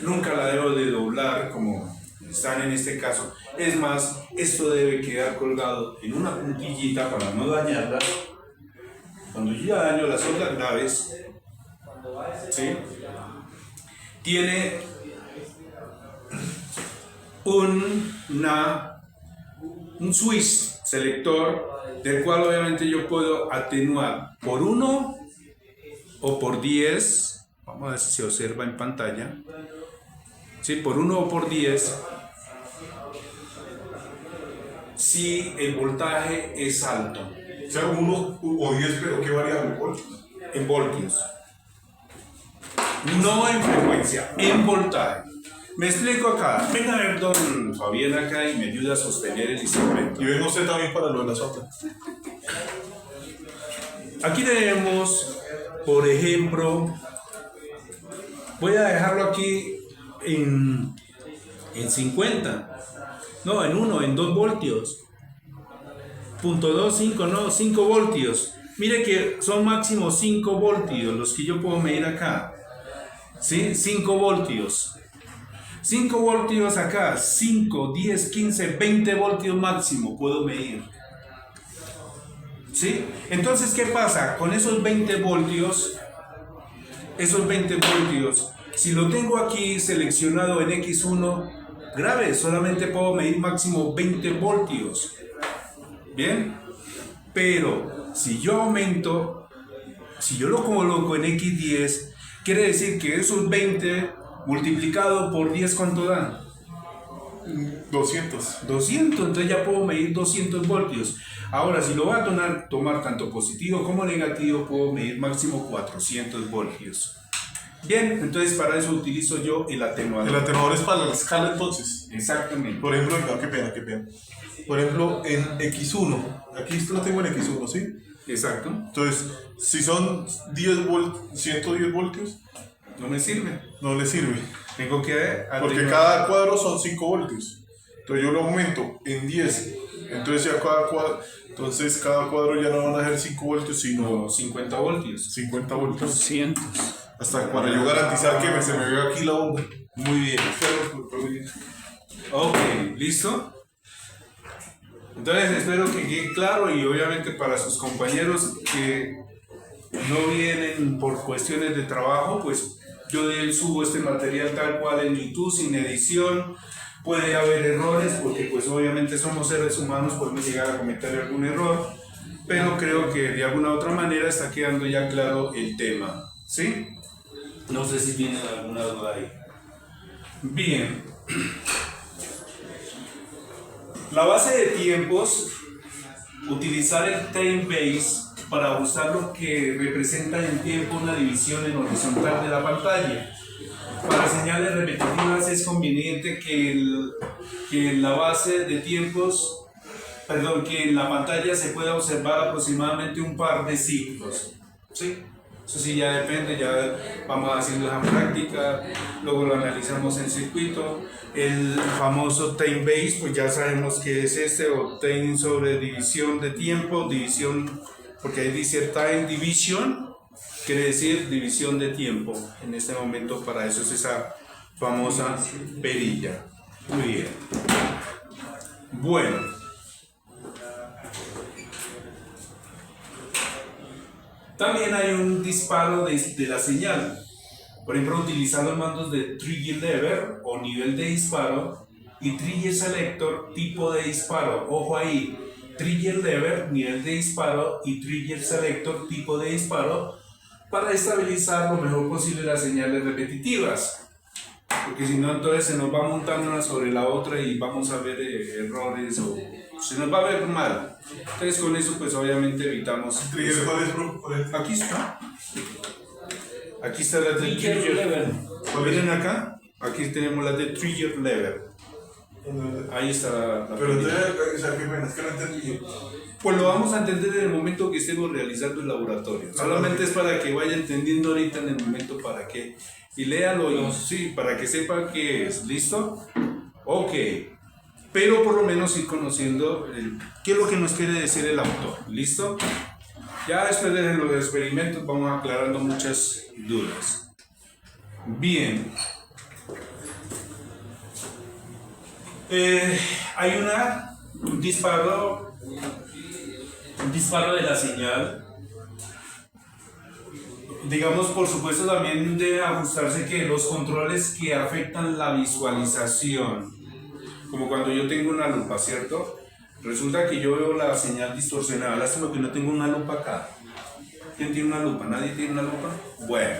nunca la debo de doblar como están en este caso. Es más, esto debe quedar colgado en una puntillita para no dañarla. Cuando yo ya daño las ondas graves, ¿sí?, tiene un switch selector del cual obviamente yo puedo atenuar por 1 o por 10. Vamos a ver si se observa en pantalla. Sí, por 1 o por 10 si el voltaje es alto. O sea, 1 o 10, pero ¿qué variable? En voltios. No en frecuencia, en voltaje. Me explico acá. Venga a ver don Fabián acá y me ayuda a sostener el instrumento. Y venga usted también para lo de la sonda. Aquí tenemos, por ejemplo, voy a dejarlo aquí en 50. No, en 2 voltios. 0.25, no, 5 voltios. Mire que son máximo 5 voltios los que yo puedo medir acá. ¿Sí? 5 voltios. 5 voltios acá, 5, 10, 15, 20 voltios máximo puedo medir. ¿Sí? Entonces, ¿qué pasa? Con esos 20 voltios, si lo tengo aquí seleccionado en X1, grave, solamente puedo medir máximo 20 voltios. ¿Bien? Pero si yo lo coloco en X10, quiere decir que esos 20 multiplicado por 10, ¿cuánto da? 200. 200, entonces ya puedo medir 200 voltios. Ahora, si lo voy a tomar tanto positivo como negativo, puedo medir máximo 400 voltios. Bien, entonces para eso utilizo yo el atenuador. El atenuador es para la escala, entonces. Exactamente. Por ejemplo, qué pena. Por ejemplo, en X1, aquí lo tengo en X1, ¿sí? Exacto. Entonces, si son 110 voltios, No me sirve. no le sirve. Tengo que Porque cada cuadro son 5 voltios. Entonces yo lo aumento en 10. Entonces ya cada cuadro ya no van a ser 5 voltios, sino 50 voltios. 50 voltios. 200. Hasta para yo garantizar que se me vea aquí la bomba. Muy bien. Ok, ¿listo? Entonces espero que quede claro, y obviamente para sus compañeros que no vienen por cuestiones de trabajo, pues yo subo este material tal cual en YouTube sin edición, Puede haber errores porque pues obviamente somos seres humanos, podemos llegar a cometer algún error, pero creo que de alguna u otra manera está quedando ya claro el tema, ¿sí? No sé si tienen alguna duda ahí. Bien. La base de tiempos, utilizar el time base para usar lo que representa en tiempo una división en horizontal de la pantalla. Para señales repetitivas es conveniente que en la base de tiempos, que en la pantalla se pueda observar aproximadamente un par de ciclos, ¿sí? Eso sí ya depende, ya vamos haciendo la práctica, luego lo analizamos en circuito. El famoso time base, pues ya sabemos que es o time sobre división de tiempo, división, porque ahí dice time division, quiere decir división de tiempo. En este momento para eso es esa famosa perilla. Muy bien. Bueno. También hay un disparo de la señal. Por ejemplo, utilizando mandos de trigger lever o nivel de disparo y trigger selector tipo de disparo. Ojo ahí, trigger lever, nivel de disparo y trigger selector tipo de disparo para estabilizar lo mejor posible las señales repetitivas. Porque si no, entonces se nos va montando una sobre la otra y vamos a ver errores o se nos va a ver mal. Entonces con eso pues obviamente evitamos. ¿Trigger cuál es, bro? Aquí está. Aquí está la de trigger lever. Miren acá. Aquí tenemos la de trigger lever. Ahí está la pero entonces, o sea, qué pena, es que no entendí. Pues lo vamos a entender en el momento que estemos realizando el laboratorio. Solamente es para que vaya entendiendo ahorita en el momento para qué. Y léalo, y, sí, para que sepa qué es. ¿Listo? Ok. Pero por lo menos ir conociendo qué es lo que nos quiere decir el autor. ¿Listo? Ya después de los experimentos vamos aclarando muchas dudas. Bien. Hay un disparo de la señal. Digamos, por supuesto, también debe ajustarse que los controles que afectan la visualización, como cuando yo tengo una lupa, ¿cierto? Resulta que yo veo la señal distorsionada. Lástima que no tengo una lupa acá. ¿Quién tiene una lupa? ¿Nadie tiene una lupa? Bueno,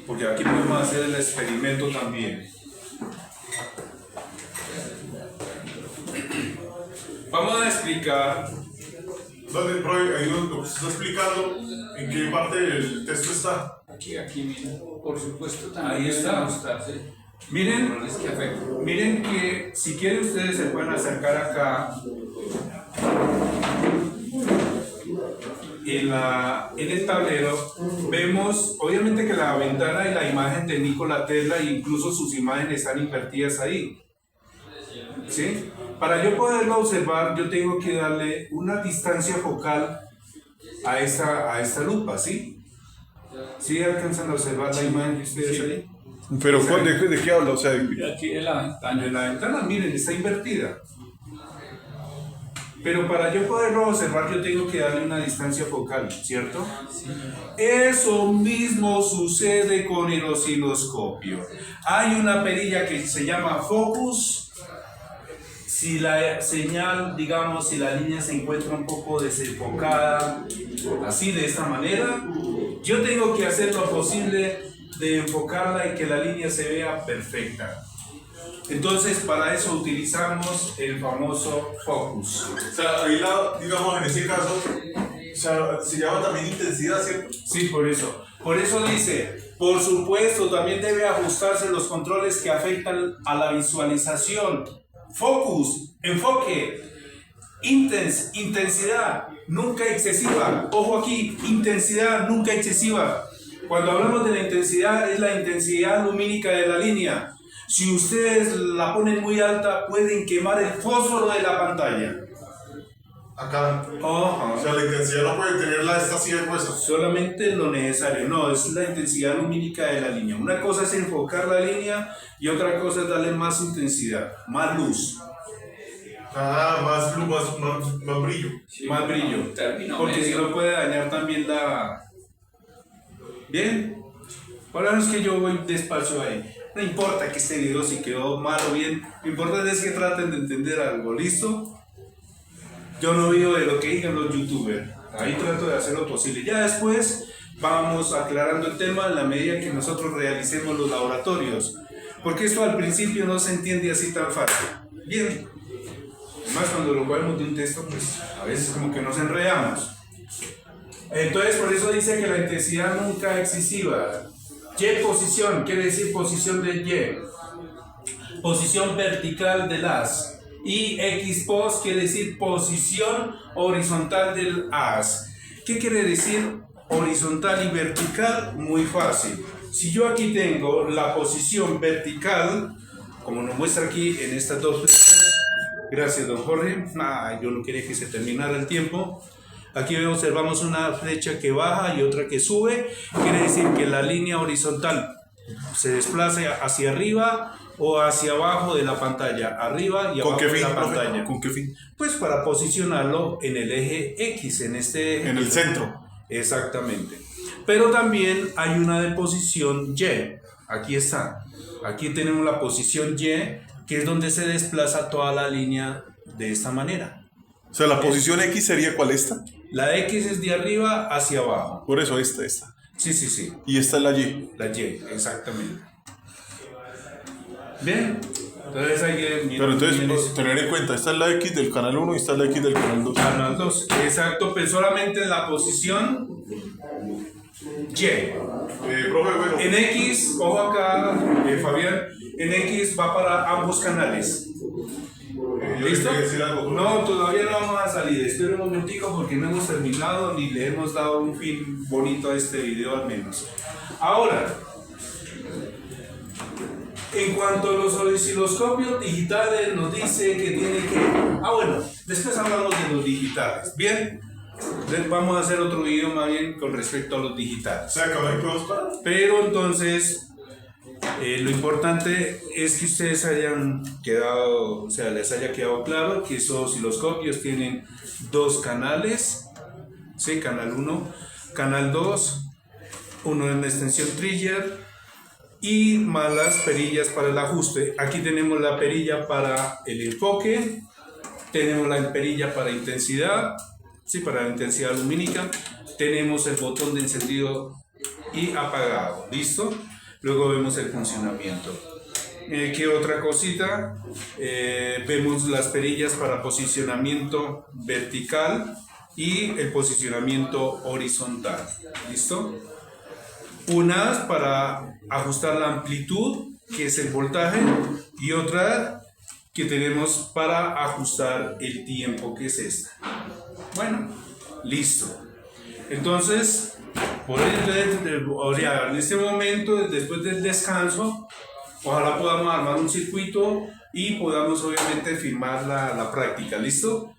porque aquí podemos hacer el experimento también. Vamos a explicar. ¿Dónde, profe? Ahí lo que se está explicando, ¿en qué parte del texto está? Aquí, miren. Por supuesto, también Ahí está. deben ajustarse. Miren que si quieren ustedes se pueden acercar acá en el tablero. Vemos obviamente que la ventana y la imagen de Nikola Tesla e incluso sus imágenes están invertidas ahí, ¿sí? Para yo poderlo observar yo tengo que darle una distancia focal a esta lupa, ¿sí? ¿Sí alcanzan a observar la imagen de ustedes ahí? Pero ¿de qué habla? O sea, Aquí en la ventana. En la ventana, miren, está invertida. Pero para yo poderlo observar, yo tengo que darle una distancia focal, ¿cierto? Sí. Eso mismo sucede con el osciloscopio. Hay una perilla que se llama focus. Si la señal, digamos, si la línea se encuentra un poco desenfocada, así de esta manera, yo tengo que hacer lo posible de enfocarla y que la línea se vea perfecta. Entonces, para eso utilizamos el famoso focus. O sea, ahí digamos, en ese caso, o sea, se llama también intensidad, ¿cierto? Sí, por eso. Por eso dice, por supuesto, también debe ajustarse los controles que afectan a la visualización. Focus, enfoque, intensidad, nunca excesiva. Ojo aquí, intensidad, nunca excesiva. Cuando hablamos de la intensidad, es la intensidad lumínica de la línea. Si ustedes la ponen muy alta, pueden quemar el fósforo de la pantalla. Acá. Ajá. O sea, la intensidad no puede tenerla esta así de gruesa. Solamente lo necesario, no, es la intensidad lumínica de la línea. Una cosa es enfocar la línea y otra cosa es darle más intensidad, más luz. Ah, más luz, más brillo. Sí, más brillo. Porque si no puede dañar también la... Bien. Ahora es que yo voy despacio ahí. No importa que este video si quedó mal o bien, lo importante es que traten de entender algo, ¿listo? Yo no vivo de lo que digan los youtubers, ahí trato de hacer lo posible. Ya después vamos aclarando el tema en la medida que nosotros realicemos los laboratorios, porque esto al principio no se entiende así tan fácil. Bien, más cuando lo cogemos de un texto, pues a veces como que nos enredamos. Entonces por eso dice que la intensidad nunca es excesiva. Y posición, quiere decir posición de Y. Posición vertical del haz. Y X pos quiere decir posición horizontal del haz. ¿Qué quiere decir horizontal y vertical? Muy fácil. Si yo aquí tengo la posición vertical, como nos muestra aquí en estas dos flechas, gracias don Jorge, yo no quería que se terminara el tiempo. Aquí observamos una flecha que baja y otra que sube, quiere decir que la línea horizontal se desplaza hacia arriba o hacia abajo de la pantalla, arriba y abajo de la pantalla. ¿Con qué fin? Pues para posicionarlo en el eje X, en este eje. En el centro. Exactamente. Pero también hay una de posición Y. Aquí está. Aquí tenemos la posición Y, que es donde se desplaza toda la línea de esta manera. O sea, la posición X sería ¿cuál esta? La X es de arriba hacia abajo. Por eso esta. Sí, sí, sí. Y esta es la Y. La Y, exactamente. Bien. Entonces hay que... Pero entonces, tener en cuenta, esta es la X del canal 1 y esta es la X del canal 2. Canal 2, exacto, pero solamente en la posición Y. Profe, bueno. En X, ojo acá, Fabián, en X va para ambos canales. Yo ¿Listo? quería decir algo, No, todavía no vamos a salir. Espera un momentico porque no hemos terminado ni le hemos dado un fin bonito a este video al menos. Ahora, en cuanto a los osciloscopios digitales, nos dice que tiene que... bueno, después hablamos de los digitales. Bien, vamos a hacer otro video más bien con respecto a los digitales. Se acabó el cross. Pero entonces, lo importante es que ustedes hayan quedado, o sea, les haya quedado claro que esos osciloscopios tienen dos canales, ¿sí? Canal 1, canal 2, uno en extensión trigger y más las perillas para el ajuste. Aquí tenemos la perilla para el enfoque, tenemos la perilla para intensidad, sí, para la intensidad lumínica, tenemos el botón de encendido y apagado, ¿listo? Luego vemos el funcionamiento. ¿Qué otra cosita? Vemos las perillas para posicionamiento vertical y el posicionamiento horizontal, ¿listo? Unas para ajustar la amplitud, que es el voltaje, y otra que tenemos para ajustar el tiempo, que es esta. Bueno, listo. Entonces, en este momento, después del descanso, ojalá podamos armar un circuito y podamos obviamente filmar la práctica, ¿listo?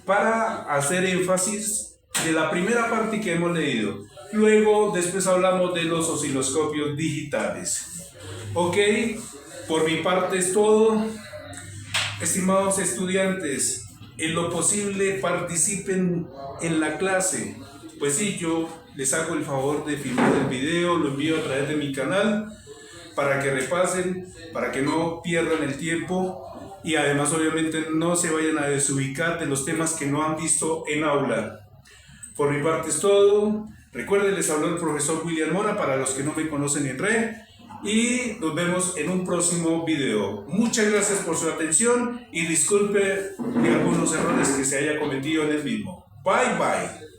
Para hacer énfasis de la primera parte que hemos leído. Luego, después hablamos de los osciloscopios digitales. Ok, por mi parte es todo. Estimados estudiantes, en lo posible participen en la clase. Pues sí, yo les hago el favor de filmar el video, lo envío a través de mi canal para que repasen, para que no pierdan el tiempo y además obviamente no se vayan a desubicar de los temas que no han visto en aula. Por mi parte es todo. Recuerden, les habló el profesor William Mora para los que no me conocen en red y nos vemos en un próximo video. Muchas gracias por su atención y disculpe de algunos errores que se haya cometido en el mismo. Bye bye.